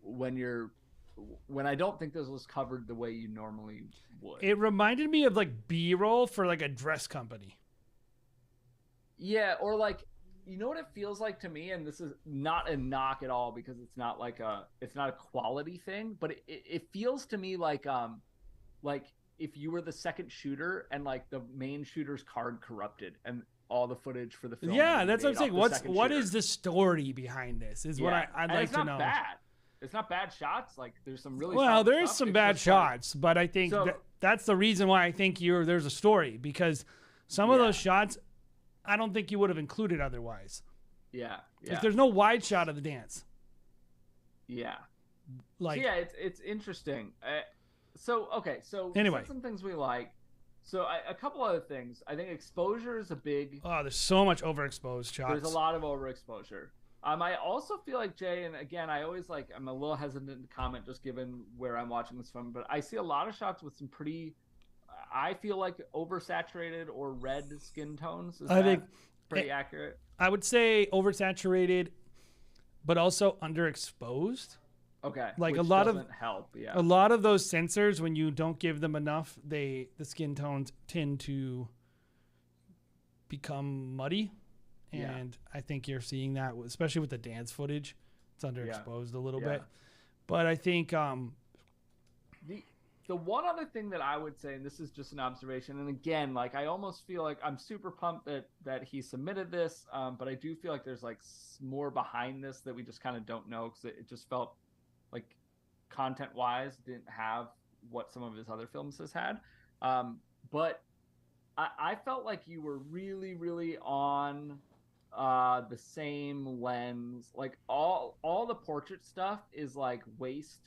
when I don't think this was covered the way you normally would. It reminded me of like B-roll for like a dress company. Yeah, or like, you know what it feels like to me, and this is not a knock at all because it's not a quality thing, but it feels to me like if you were the second shooter and like the main shooter's card corrupted and all the footage for the film. Yeah, that's what I'm saying. What is the story behind this? What I'd like to know. Bad. It's not bad shots. Like there's some really there is some bad shots, but I think that's the reason why I think there's a story, because some of those shots I don't think you would have included otherwise. Yeah. Like there's no wide shot of the dance. Yeah. Like it's interesting. So anyway, some things we like. So a couple other things. I think exposure is a big. Oh, there's so much overexposed shots. There's a lot of overexposure. I also feel like, Jay, and again, I'm a little hesitant to comment just given where I'm watching this from, but I see a lot of shots with some pretty, I feel like oversaturated or red skin tones. pretty accurate. I would say oversaturated, but also underexposed. Okay, like which a lot doesn't of help. Yeah, a lot of those sensors, when you don't give them enough, the skin tones tend to become muddy, and I think you're seeing that, especially with the dance footage. It's underexposed a little bit, but I think the one other thing that I would say, and this is just an observation, and again, like I almost feel like I'm super pumped that he submitted this, but I do feel like there's like more behind this that we just kind of don't know, because it just felt like content-wise didn't have what some of his other films has had. But I felt like you were really, really on the same lens. Like all the portrait stuff is like waist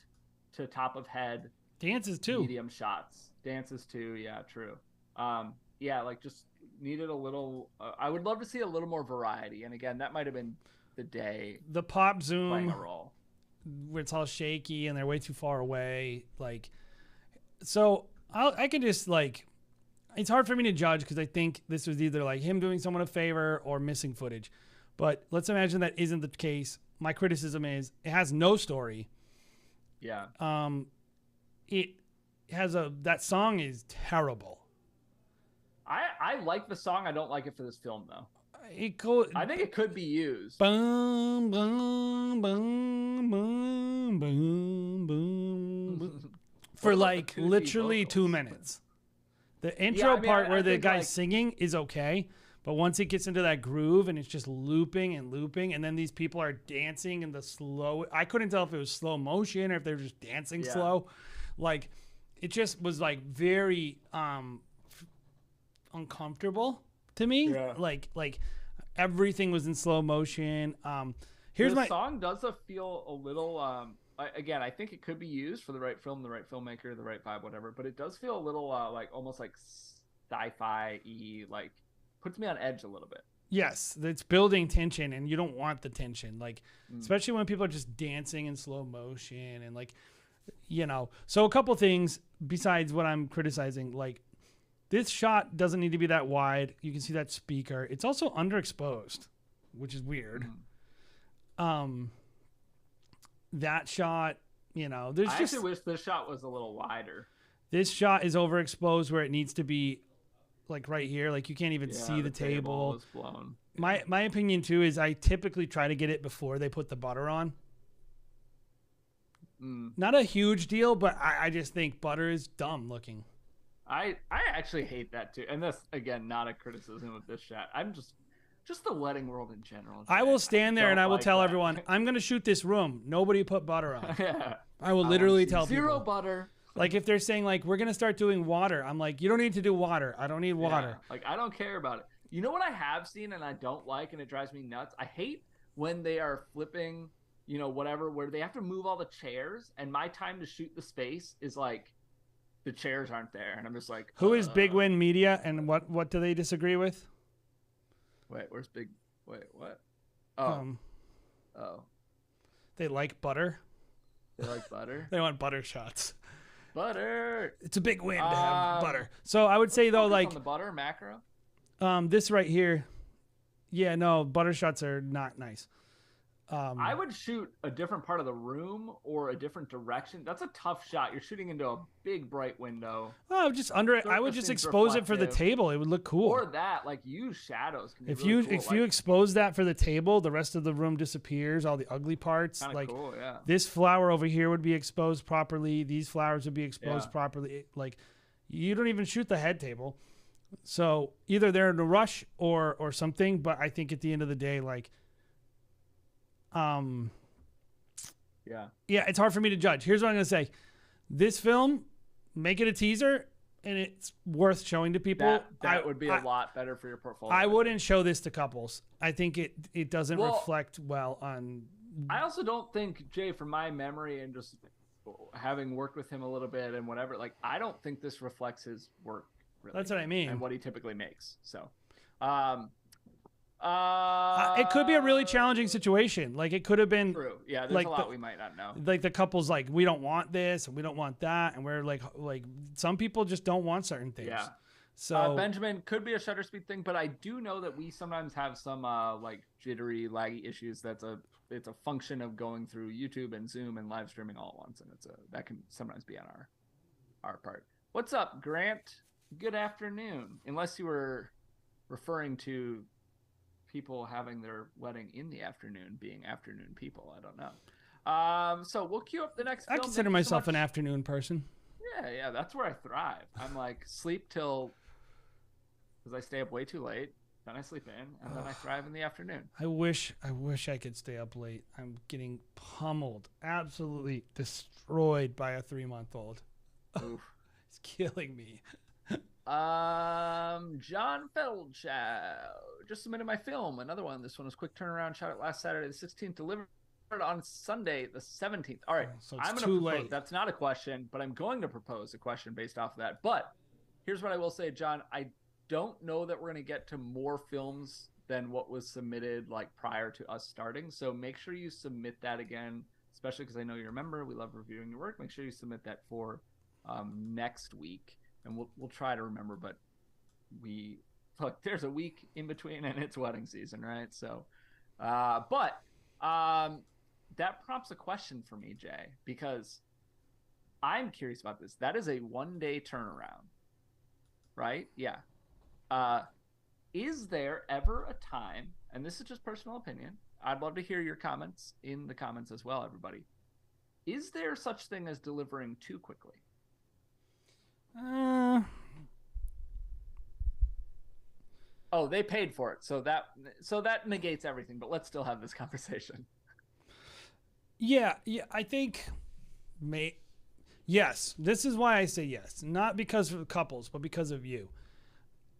to top of head. Dances too. Medium shots. Dances too. Yeah, true. Yeah, like just needed a little. I would love to see a little more variety. And again, that might have been the day. The pop zoom playing a role, where it's all shaky and they're way too far away. Like, so I can just like, it's hard for me to judge because I think this was either like him doing someone a favor or missing footage. But let's imagine that isn't the case. My criticism is it has no story. Yeah. It has that song is terrible. I like the song. I don't like it for this film though. I think it could be used. Boom, boom, boom, boom, boom, boom. For like literally 2 minutes. The intro part where the guy's singing is okay, but once it gets into that groove and it's just looping and looping, and then these people are dancing in the slow. I couldn't tell if it was slow motion or if they were just dancing slow. Like, it just was like very uncomfortable to me. Yeah. Like everything was in slow motion. Here's the my song does feel a little. Again, I think it could be used for the right film, the right filmmaker, the right vibe, whatever. But it does feel a little like almost like sci-fi-y, like puts me on edge a little bit. Yes, it's building tension, and you don't want the tension, like especially when people are just dancing in slow motion and like, you know. So a couple things besides what I'm criticizing, like this shot doesn't need to be that wide. You can see that speaker. It's also underexposed, which is weird. That shot, you know, there's I just actually wish this shot was a little wider. This shot is overexposed where it needs to be, like right here. Like you can't even see the table. Is blown. My opinion too is I typically try to get it before they put the butter on. Not a huge deal, but I just think butter is dumb looking. I actually hate that too. And that's, again, not a criticism of this shot. I'm just the wedding world in general. I will stand there and I will tell everyone, I'm going to shoot this room. Nobody put butter on. I will literally tell people. Zero butter. Like if they're saying like, we're going to start doing water. I'm like, you don't need to do water. I don't need water. Like, I don't care about it. You know what I have seen and I don't like, and it drives me nuts? I hate when they are flipping, you know, whatever, where they have to move all the chairs, and my time to shoot the space is like, the chairs aren't there, and I'm just like, who is Big Win Media, and what do they disagree with? Wait, where's Big? Wait, what? Oh, they like butter. They like butter. They want butter shots. Butter. It's a big win to have butter. So I would say though, like on the butter macro. This right here, yeah, no, butter shots are not nice. I would shoot a different part of the room or a different direction. That's a tough shot. You're shooting into a big bright window. Oh, just under it. I would just expose it for the table. It would look cool. Or that, like, use shadows. Can be if really you cool. if you expose that for the table, the rest of the room disappears. All the ugly parts. Kinda like cool, yeah. This flower over here would be exposed properly. These flowers would be exposed Yeah. properly. Like, you don't even shoot the head table. So either they're in a rush or something. But I think at the end of the day, like. Yeah, it's hard for me to judge. Here's what I'm going to say. This film, make it a teaser, and it's worth showing to people. That would be a lot better for your portfolio. I wouldn't show this to couples. I think it doesn't reflect well on... I also don't think, Jay, from my memory and just having worked with him a little bit and whatever, like, I don't think this reflects his work, really. That's what I mean. And what he typically makes. So, it could be a really challenging situation. Like it could have been true. Yeah, there's like a lot we might not know. Like the couple's like, we don't want this and we don't want that, and we're like some people just don't want certain things. Yeah. So Benjamin, could be a shutter speed thing, but I do know that we sometimes have some like jittery, laggy issues. It's a function of going through YouTube and Zoom and live streaming all at once, and that can sometimes be on our part. What's up, Grant? Good afternoon. Unless you were referring to people having their wedding in the afternoon being afternoon people. I don't know. So we'll queue up the next I film. consider myself an afternoon person. Yeah, that's where I thrive. I'm like sleep till, because I stay up way too late, then I sleep in, and then I thrive in the afternoon. I wish I could stay up late. I'm getting pummeled, absolutely destroyed by a 3-month-old. It's killing me. John Feldschow just submitted my film. Another one. This one was quick turnaround. Shot it last Saturday the 16th. Delivered on Sunday the 17th. All right, so it's I'm too propose. late. That's not a question, but I'm going to propose a question based off of that. But here's what I will say, John. I don't know that we're going to get to more films than what was submitted like prior to us starting. So make sure you submit that again, especially because I know you're a member. We love reviewing your work. Make sure you submit that for next week. And we'll try to remember, but there's a week in between and it's wedding season, right? So, but that prompts a question for me, Jay, because I'm curious about this. That is a 1-day turnaround, right? Yeah. Is there ever a time, and this is just personal opinion, I'd love to hear your comments in the comments as well, everybody. Is there such thing as delivering too quickly? Oh, they paid for it, so that negates everything. But let's still have this conversation. Yeah, I think, yes. This is why I say yes, not because of couples, but because of you.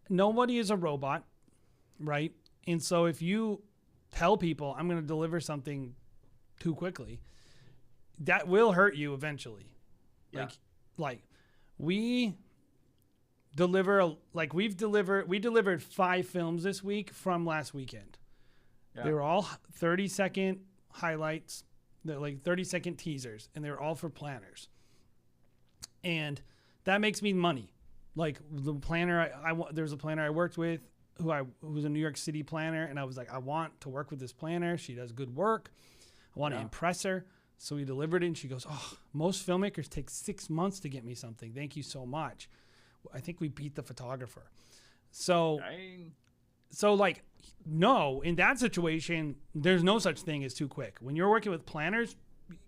Nobody is a robot, right? And so if you tell people I'm going to deliver something too quickly, that will hurt you eventually. Yeah. Like we delivered 5 films this week from last weekend. Yeah. They were all 30-second highlights. They're like 30-second teasers, and they were all for planners. And that makes me money. Like the planner, there's a planner I worked with who was a New York City planner, and I was like, I want to work with this planner. She does good work. I want to impress her. So we delivered it, and she goes, oh, most filmmakers take 6 months to get me something. Thank you so much. I think we beat the photographer. So like, no, in that situation, there's no such thing as too quick. When you're working with planners,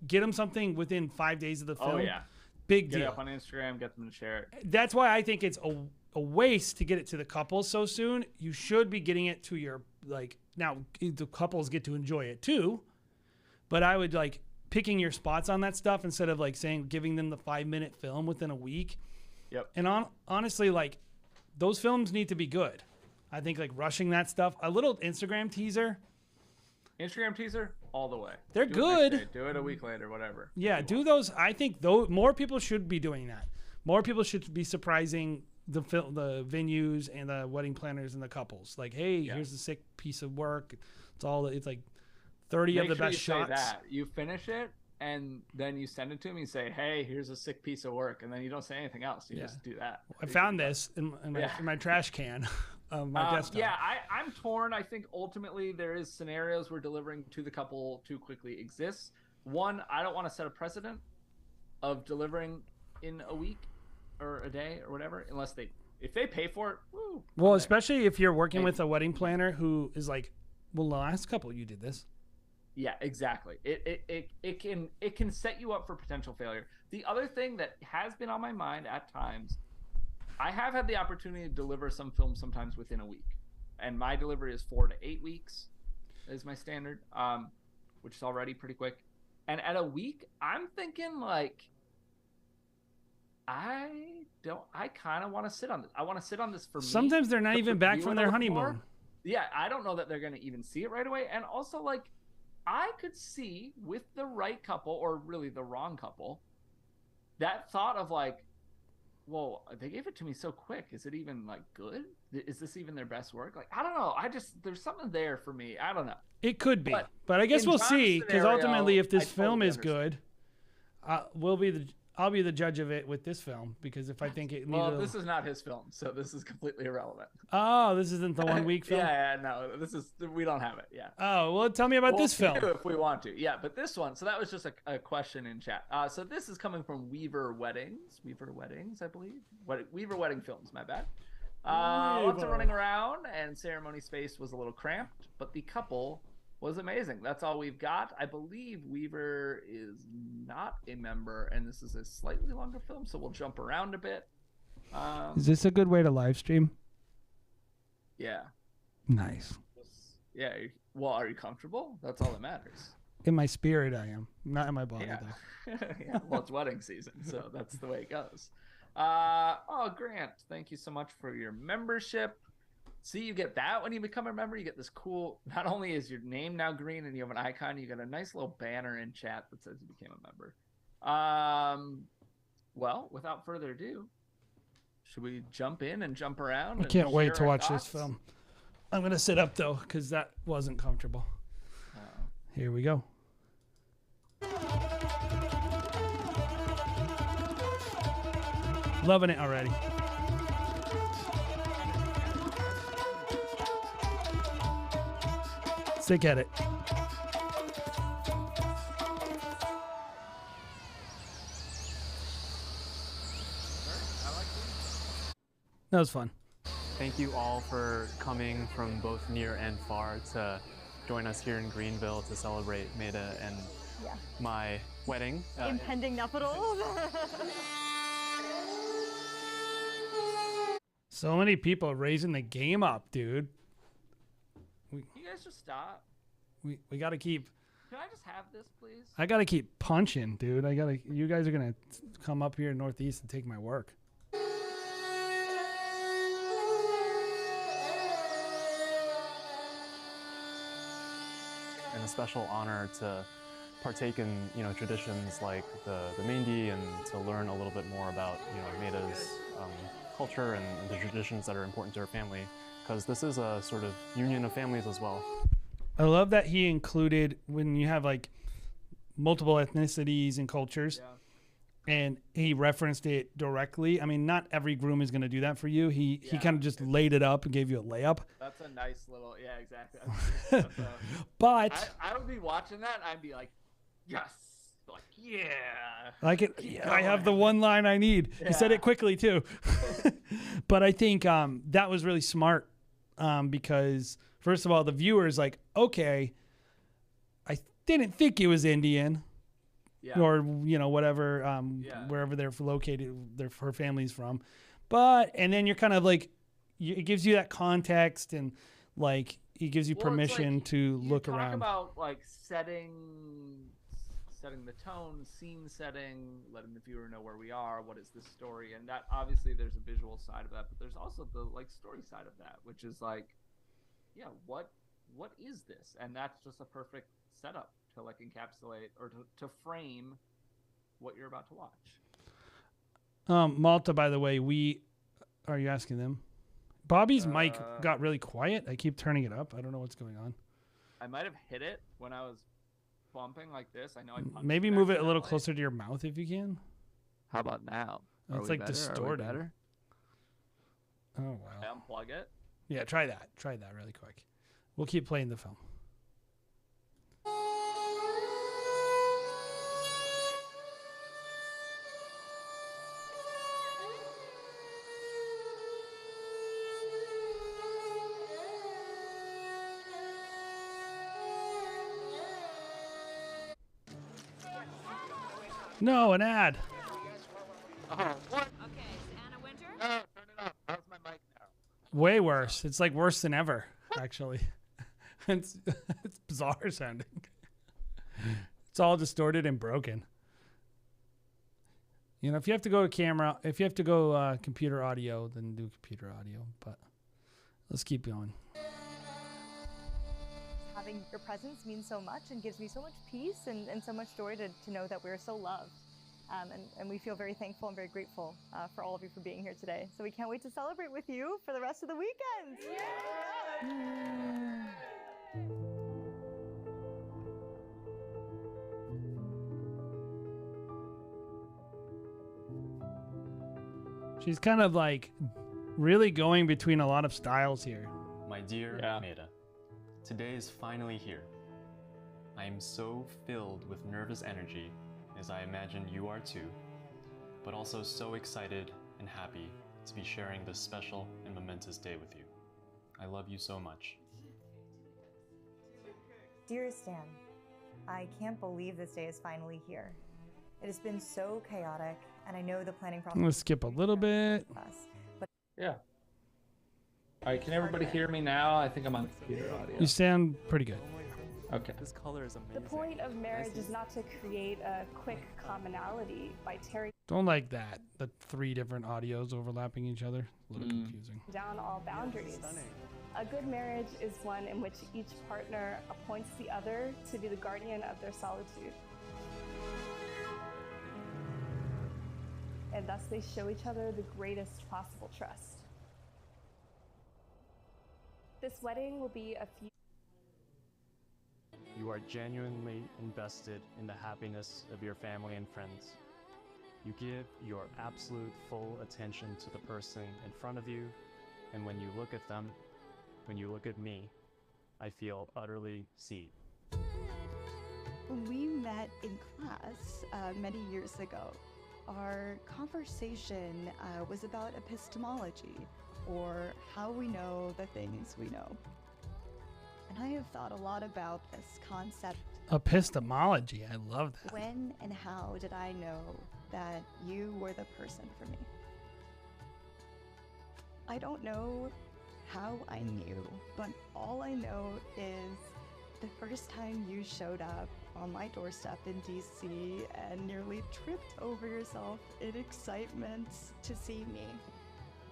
get them something within 5 days of the film. Oh, yeah. Big deal. Get it up on Instagram, get them to share it. That's why I think it's a waste to get it to the couples so soon. You should be getting it to your, now the couples get to enjoy it too, but I would picking your spots on that stuff instead of giving them the 5-minute film within a week. Yep. And honestly, those films need to be good. I think rushing that stuff, a little Instagram teaser all the way. They're good. Do it a week later, whatever. Yeah, do those. I think more people should be doing that. More people should be surprising the venues and the wedding planners and the couples. Here's a sick piece of work. It's 30 of the best shots. Say that. You finish it, and then you send it to me and say, hey, here's a sick piece of work. And then you don't say anything else. You just do that. I found this in my trash can of my desktop. Yeah, I'm torn. I think ultimately there is scenarios where delivering to the couple too quickly exists. One, I don't want to set a precedent of delivering in a week or a day or whatever, unless if they pay for it, woo. Well, especially if you're working with a wedding planner who is well, the last couple you did this. Yeah, exactly. It can set you up for potential failure. The other thing that has been on my mind at times, I have had the opportunity to deliver some films sometimes within a week, and my delivery is 4 to 8 weeks is my standard, which is already pretty quick. And at a week, I'm thinking I kind of want to sit on this. I want to sit on this for me. Sometimes they're not even back from their honeymoon. Yeah, I don't know that they're going to even see it right away. And also, I could see with the right couple, or really the wrong couple, that thought of well, they gave it to me so quick. Is it even good? Is this even their best work? I don't know. There's something there for me. I don't know. It could be, but I guess we'll see, because ultimately, if this film is good, I'll be the judge of it with this film because if I think it needs Well, this is not his film, so this is completely irrelevant. Oh, this isn't the 1 week film? Yeah, no, we don't have it. Yeah. Oh, well, tell me about this film. If we want to. Yeah, but this one, so that was just a question in chat. So this is coming from Weaver Weddings, I believe. Weaver Wedding Films, my bad. Lots of running around, and ceremony space was a little cramped, but the couple was amazing. That's all we've got. I believe Weaver is not a member, and this is a slightly longer film, so we'll jump around a bit. Is this a good way to live stream? Yeah. Nice. Yeah. Well, are you comfortable? That's all that matters. In my spirit, I am. Not in my body, though. Yeah. Well, it's wedding season, so that's the way it goes. Grant, thank you so much for your membership. See, you get that when you become a member. You get this cool, not only is your name now green and you have an icon, you get a nice little banner in chat that says you became a member. Well, without further ado, should we jump in and jump around? I can't wait to watch this film. I'm going to sit up, though, because that wasn't comfortable. Here we go. Loving it already. Stick at it. That was fun. Thank you all for coming from both near and far to join us here in Greenville to celebrate Maida and my wedding. Impending nuptials. So many people raising the game up, dude. You guys just stop. We got to keep. Can I just have this, please? I got to keep punching, dude. You guys are going to come up here Northeast and take my work. And a special honor to partake in, traditions like the Mehndi and to learn a little bit more about, Maida's culture and the traditions that are important to her family, because this is a sort of union of families as well. I love that he included when you have like multiple ethnicities and cultures, and he referenced it directly. I mean, not every groom is going to do that for you. He kind of just laid it up and gave you a layup. That's a nice little, exactly. But I would be watching that and I'd be like, yes, like, yeah. Like it, I have the one line I need. He said it quickly too. But I think that was really smart because first of all, the viewer's like, okay, I didn't think it was Indian. Or whatever, wherever they're located, her family's from, and then you're kind of like, it gives you that context and like it gives you permission to look around. Talk about like setting the tone, scene setting, letting the viewer know where we are, what is the story, and that obviously there's a visual side of that, but there's also the like story side of that, which is like, what is this? And that's just a perfect setup to like encapsulate or to frame what you're about to watch. Malta, by the way, are you asking them? Bobby's mic got really quiet. I keep turning it up. I don't know what's going on. I might have hit it when I was bumping like this. I know I punched maybe move it a little closer to your mouth if you can. How about now? It's like distorted. Oh wow. Unplug it. Yeah, try that. Try that really quick. We'll keep playing the film. No, an ad. Oh, what? Okay, is Anna Winter? No, turn it off. How's my mic now? Way worse. It's like worse than ever, actually. it's bizarre sounding. It's all distorted and broken. If you have to go computer audio, then do computer audio. But let's keep going. Having your presence means so much and gives me so much peace and so much joy to know that we're so loved. And we feel very thankful and very grateful for all of you for being here today. So we can't wait to celebrate with you for the rest of the weekend. She's kind of like really going between a lot of styles here. My dear Maida, today is finally here. I am so filled with nervous energy, as I imagine you are too, but also so excited and happy to be sharing this special and momentous day with you. I love you so much. Dear Stan, I can't believe this day is finally here. It has been so chaotic, and I know the planning process. I'm gonna skip a little bit. Yeah. All right, can everybody hear me now? I think I'm on computer audio. You sound pretty good. Okay. This color is amazing. The point of marriage is not to create a quick commonality by tearing Don't like that. The 3 different audios overlapping each other. A little confusing. down all boundaries. A good marriage is one in which each partner appoints the other to be the guardian of their solitude. And thus they show each other the greatest possible trust. This wedding will be a few. You are genuinely invested in the happiness of your family and friends. You give your absolute full attention to the person in front of you, and when you look at them, when you look at me, I feel utterly seen. When we met in class many years ago, our conversation was about epistemology, or how we know the things we know. And I have thought a lot about this concept. Epistemology, I love that. When and how did I know that you were the person for me? I don't know how I knew, but all I know is the first time you showed up on my doorstep in DC and nearly tripped over yourself in excitement to see me.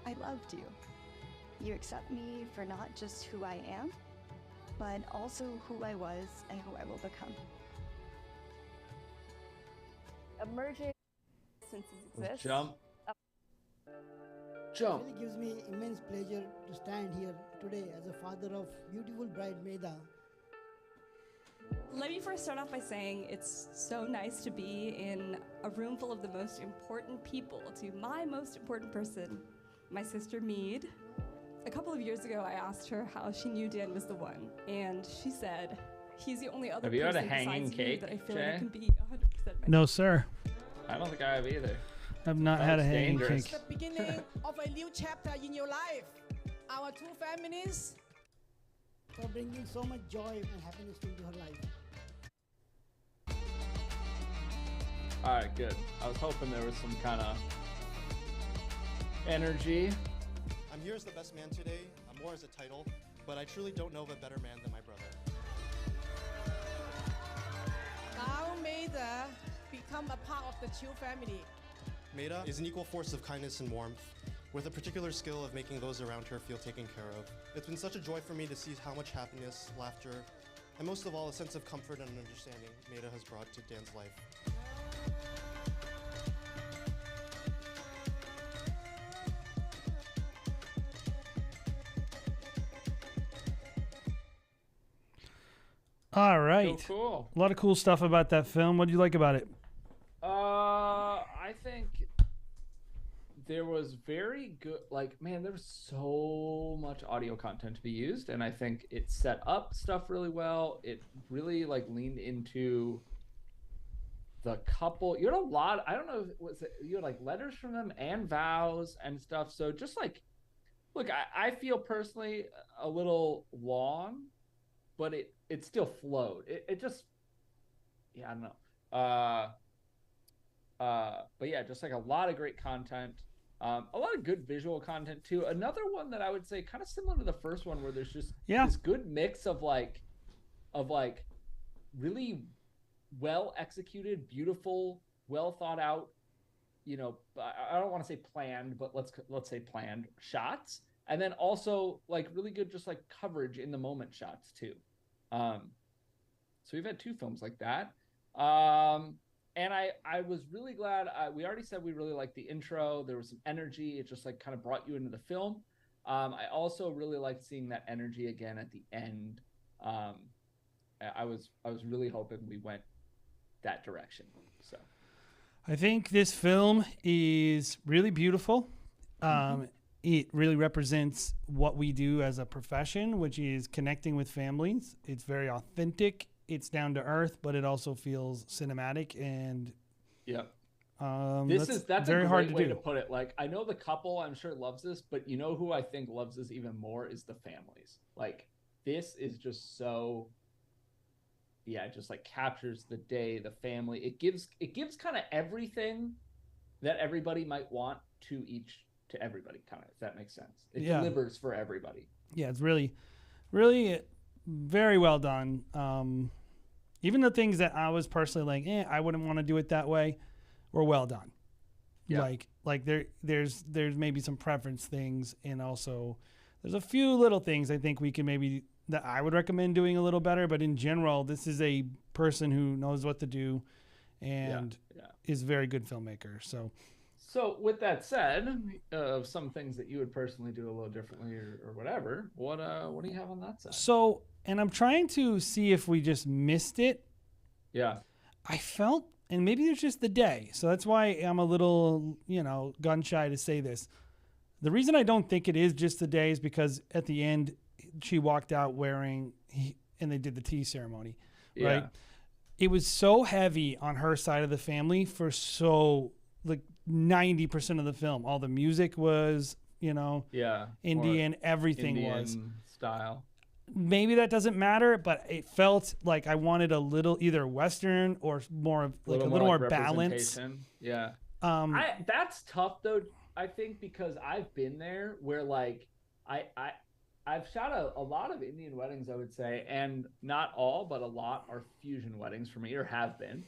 I loved you. You accept me for not just who I am, but also who I was and who I will become. Emerging since it exists. Jump. Jump. It really gives me immense pleasure to stand here today as a father of beautiful bride Maida. Let me first start off by saying it's so nice to be in a room full of the most important people to my most important person, my sister Mead. A couple of years ago, I asked her how she knew Dan was the one, and she said, he's the only other Have you had a person hanging besides you cake, that I feel Jay? like I can be 100% myself. No, sir. I don't think I have either. I've not had a That's hanging dangerous. cake. The beginning of a new chapter in your life. Our 2 families For bringing so much joy and happiness into her life. All right, good. I was hoping there was some kind of energy. I'm here as the best man today, more as a title, but I truly don't know of a better man than my brother. Now Maida become a part of the Chiu family. Maida is an equal force of kindness and warmth, with a particular skill of making those around her feel taken care of. It's been such a joy for me to see how much happiness, laughter, and most of all, a sense of comfort and understanding Maida has brought to Dan's life. All right. Cool. A lot of cool stuff about that film. What did you like about it? I think there was very good, like, man, there was so much audio content to be used, and I think it set up stuff really well. It really, like, leaned into the couple. You had a lot, I don't know, you had, like, letters from them and vows and stuff, so just, like, look, I feel personally a little long, but it still flowed. It just, yeah, I don't know. But yeah, just like a lot of great content, a lot of good visual content too. Another one that I would say kind of similar to the first one, where there's just this good mix of like really well executed, beautiful, well thought out, you know, I don't want to say planned, but let's say planned shots, and then also like really good just like coverage in the moment shots too. So we've had 2 films like that. And I was really glad. We already said we really liked the intro. There was some energy. It just like kind of brought you into the film. I also really liked seeing that energy again at the end. I was really hoping we went that direction. So I think this film is really beautiful. It really represents what we do as a profession, which is connecting with families. It's very authentic. It's down to earth, but it also feels cinematic and that's very a hard great to way do. to put it. Like, I know the couple, I'm sure, loves this, but you know who I think loves this even more is the families. Like, this is just so, it just like captures the day, the family. It gives kind of everything that everybody might want to everybody, kind of, if that makes sense. It delivers for everybody. Yeah, it's really, really very well done. Even the things that I was personally like, I wouldn't want to do it that way, were well done. Yeah. Like there's maybe some preference things, and also there's a few little things I think we can maybe that I would recommend doing a little better. But in general, this is a person who knows what to do, and is a very good filmmaker. So with that said, of some things that you would personally do a little differently or whatever, what do you have on that side? So, and I'm trying to see if we just missed it. Yeah. I felt, and maybe it's just the day, so that's why I'm a little, gun shy to say this. The reason I don't think it is just the day is because at the end, she walked out wearing, and they did the tea ceremony, right? Yeah. It was so heavy on her side of the family for 90% of the film. All the music was, Indian, everything was style. Maybe that doesn't matter, but it felt like I wanted a little either Western or more of a little more balance. Yeah. That's tough though, I think, because I've been there where like I've shot a lot of Indian weddings, I would say, and not all, but a lot are fusion weddings for me, or have been.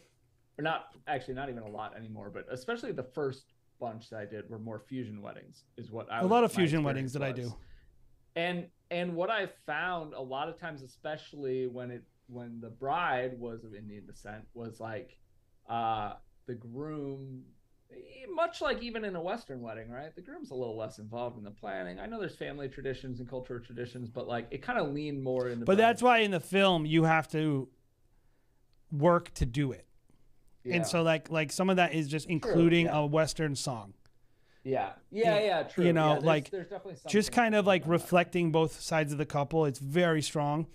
Or not even a lot anymore, but especially the first bunch that I did were more fusion weddings, is what I a lot of fusion weddings that I do. And what I found a lot of times, especially when the bride was of Indian descent, was like the groom, much like even in a Western wedding, right? The groom's a little less involved in the planning. I know there's family traditions and cultural traditions, but like it kind of leaned more in the But that's why in the film you have to work to do it. Yeah. And so like some of that is just including a Western song. Yeah, true. There's definitely just kind of like reflecting both sides of the couple. It's very strong.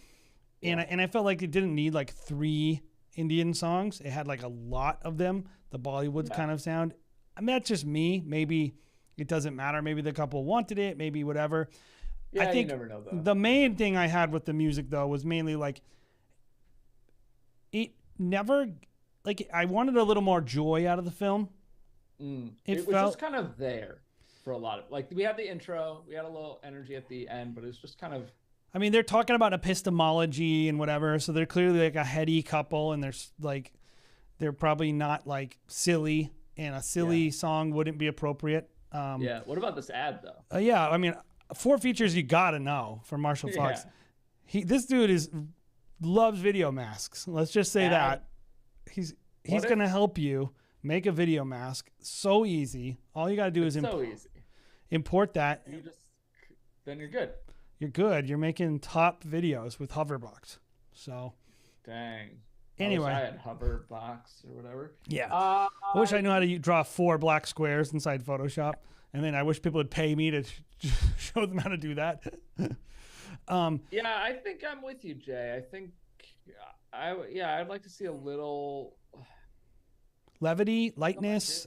And I felt like it didn't need like 3 Indian songs. It had like a lot of them, the Bollywood kind of sound. I mean, that's just me. Maybe it doesn't matter. Maybe the couple wanted it, maybe whatever. Yeah, I think you never know, though. The main thing I had with the music though was mainly like it never, like I wanted a little more joy out of the film. It was just kind of there for a lot of, like, we had the intro, we had a little energy at the end, but it was just kind of. I mean, they're talking about epistemology and whatever, so they're clearly like a heady couple, and they're probably not like silly, and a silly song wouldn't be appropriate. What about this ad though? I mean, 4 features you gotta know from Marshall Fox. This dude loves video masks. Let's just say that he's gonna help you make a video mask. So easy. All you gotta do is import that. Then you're good. You're good. You're making top videos with Hoverbox. So. Dang. Anyway. I had Hoverbox or whatever. Yeah. I wish I knew how to draw 4 black squares inside Photoshop, and then I wish people would pay me to show them how to do that. I think I'm with you, Jay. I think I'd like to see a little levity, lightness,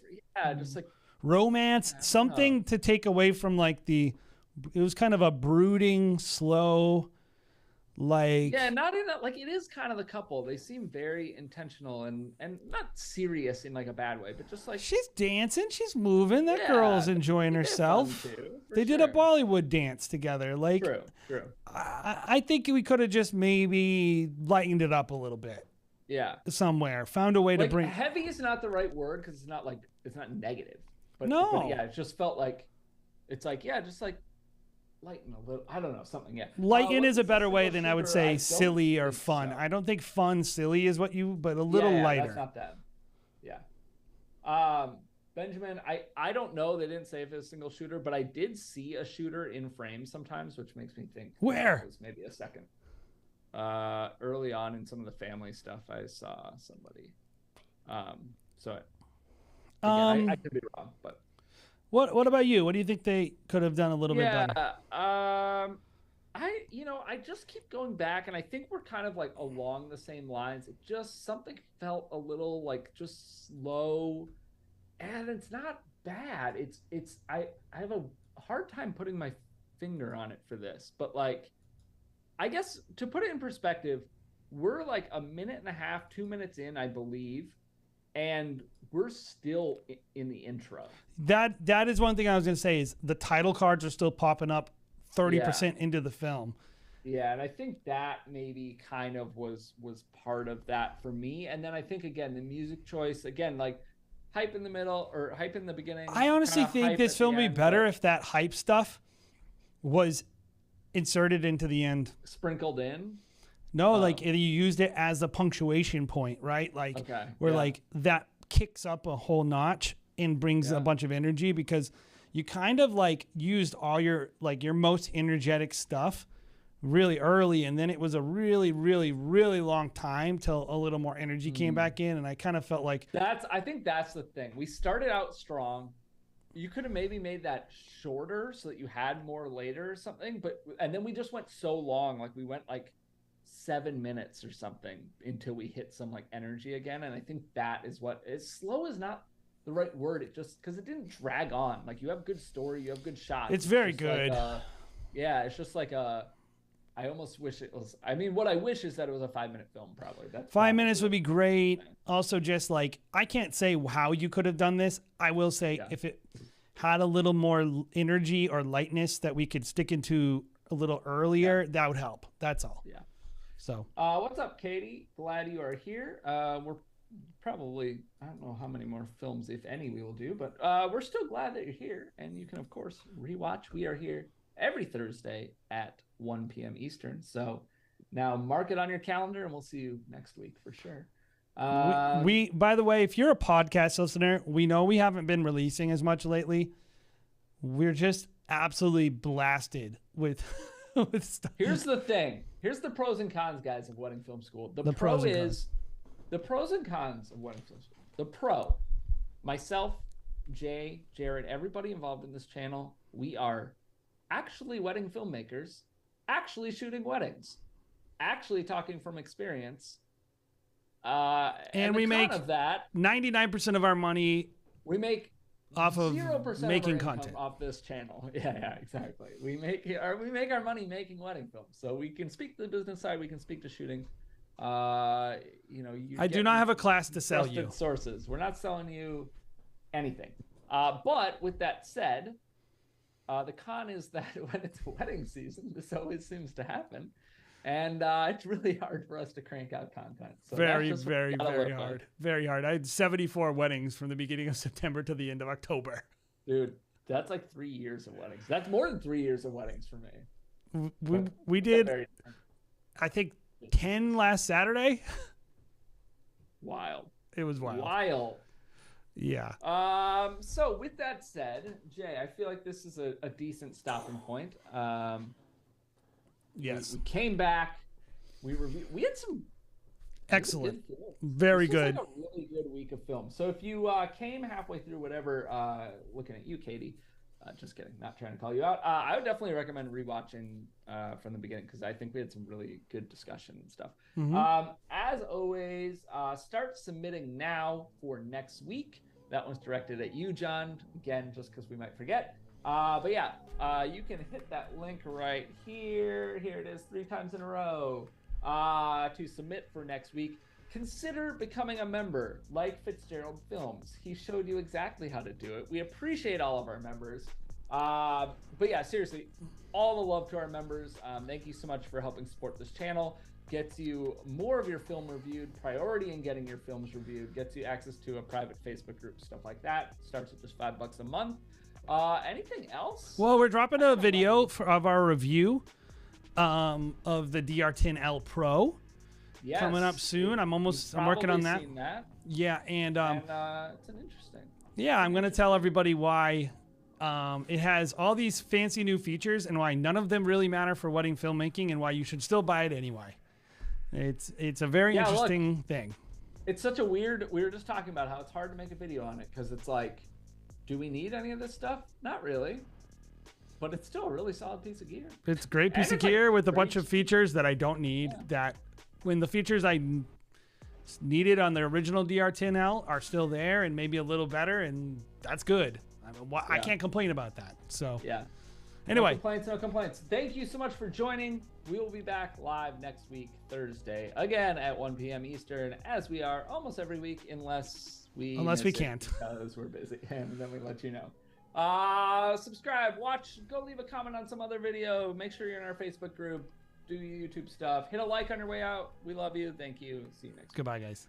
just like romance, something to take away from like it was kind of a brooding, slow, like not in that, like, it is kind of the couple. They seem very intentional and not serious in like a bad way, but just like she's dancing, she's moving. That girl's enjoying herself. They did a Bollywood dance together. Like, true. I think we could have just maybe lightened it up a little bit. Yeah. Somewhere. Found a way to bring. Heavy is not the right word because it's not negative. But, no. But it just felt like it's like, just like lighten a little. I don't know, something. Lighten is a better way than I would say silly or fun. I don't think fun, silly is what but a little lighter. That's not bad. Yeah. Benjamin, I don't know. They didn't say if it was a single shooter, but I did see a shooter in frame sometimes, which makes me think. Where? It was maybe a second. Early on in some of the family stuff, I saw somebody. I could be wrong, but What about you? What do you think they could have done a little bit better? I just keep going back, and I think we're kind of like along the same lines. It just something felt a little like just slow, and it's not bad. I have a hard time putting my finger on it for this, but like, I guess to put it in perspective, we're like a minute and a half, 2 minutes in, I believe, and we're still in the intro. That is one thing I was going to say is the title cards are still popping up 30% into the film. Yeah, and I think that maybe kind of was part of that for me. And then I think, again, the music choice, again, like hype in the middle or hype in the beginning. I honestly think this film would be better if that hype stuff was inserted into the end. Sprinkled in? No, like you used it as a punctuation point, right? Like where like that kicks up a whole notch and brings a bunch of energy, because you kind of like used all your most energetic stuff really early, and then it was a really, really, really long time till a little more energy came back in, and I kind of felt like I think that's the thing. We started out strong. You could have maybe made that shorter so that you had more later or something, and then we just went so long, like we went like 7 minutes or something until we hit some like energy again, and I think that is what is slow is not the right word. It just because it didn't drag on. Like you have good story, you have good shots. It's very good. Like it's just like I almost wish it was. I mean, what I wish is that it was a 5-minute film. Probably that's 5 minutes would be great. Also, just like I can't say how you could have done this. I will say if it had a little more energy or lightness that we could stick into a little earlier, that would help. That's all. Yeah. So. What's up, Katie? Glad you are here. We're probably, I don't know how many more films, if any, we will do, but we're still glad that you're here, and you can of course rewatch. We are here every Thursday at 1 p.m. Eastern. So now mark it on your calendar, and we'll see you next week for sure. We by the way, if you're a podcast listener, we know we haven't been releasing as much lately. We're just absolutely blasted with stuff. Here's the thing. Here's the pros and cons, guys, of Wedding Film School. The pros and cons of Wedding Film School. The pro, myself, Jay, Jared, everybody involved in this channel, we are actually wedding filmmakers, actually shooting weddings, actually talking from experience. And we make of that 99% of our money. We make off of 0% making of our content off this channel. Yeah, exactly. We make our money making wedding films, so we can speak to the business side, we can speak to shooting. I do not have a class to sell you. Sources. We're not selling you anything. But with that said, the con is that when it's wedding season, this always seems to happen, and it's really hard for us to crank out content. So very hard. Very hard. I had 74 weddings from the beginning of September to the end of October. Dude, that's like 3 years of weddings. That's more than 3 years of weddings for me. We did, I think, 10 last Saturday. Wild. It was wild. Wild. Yeah. So with that said, Jay, I feel like this is a decent stopping point. Yes. We came back. We had some excellent, really very good. Like a really good week of film. So if you came halfway through whatever, looking at you, Katie, just kidding, not trying to call you out. I would definitely recommend rewatching from the beginning, because I think we had some really good discussion and stuff. As always, start submitting now for next week. That one's directed at you, John, again, just because we might forget. But yeah, you can hit that link right here. Here it is 3 times in a row to submit for next week. Consider becoming a member like Fitzgerald Films. He showed you exactly how to do it. We appreciate all of our members. But yeah, seriously, all the love to our members. Thank you so much for helping support this channel. Gets you more of your film reviewed, priority in getting your films reviewed, gets you access to a private Facebook group, stuff like that. Starts at just $5 a month. Anything else? Well, we're dropping a video of our review of the DR10L Pro. Yes. Coming up soon. I'm working on that. Seen that. Yeah, and it's an interesting. Yeah, I'm gonna tell everybody why it has all these fancy new features and why none of them really matter for wedding filmmaking, and why you should still buy it anyway. It's a very interesting thing. It's such a weird. We were just talking about how it's hard to make a video on it, because it's like do we need any of this stuff? Not really. But it's still a really solid piece of gear. It's a great piece of gear with a bunch of features that I don't need. That when the features I needed on the original DR10L are still there and maybe a little better, and that's good. I can't complain about that. So yeah. Anyway, no complaints. Thank you so much for joining. We will be back live next week, Thursday, again at 1 p.m. Eastern, as we are almost every week, unless we can't, because we're busy, and then we let you know. Subscribe, watch, go leave a comment on some other video. Make sure you're in our Facebook group. Do your YouTube stuff. Hit a like on your way out. We love you. Thank you. See you next week. Goodbye, guys.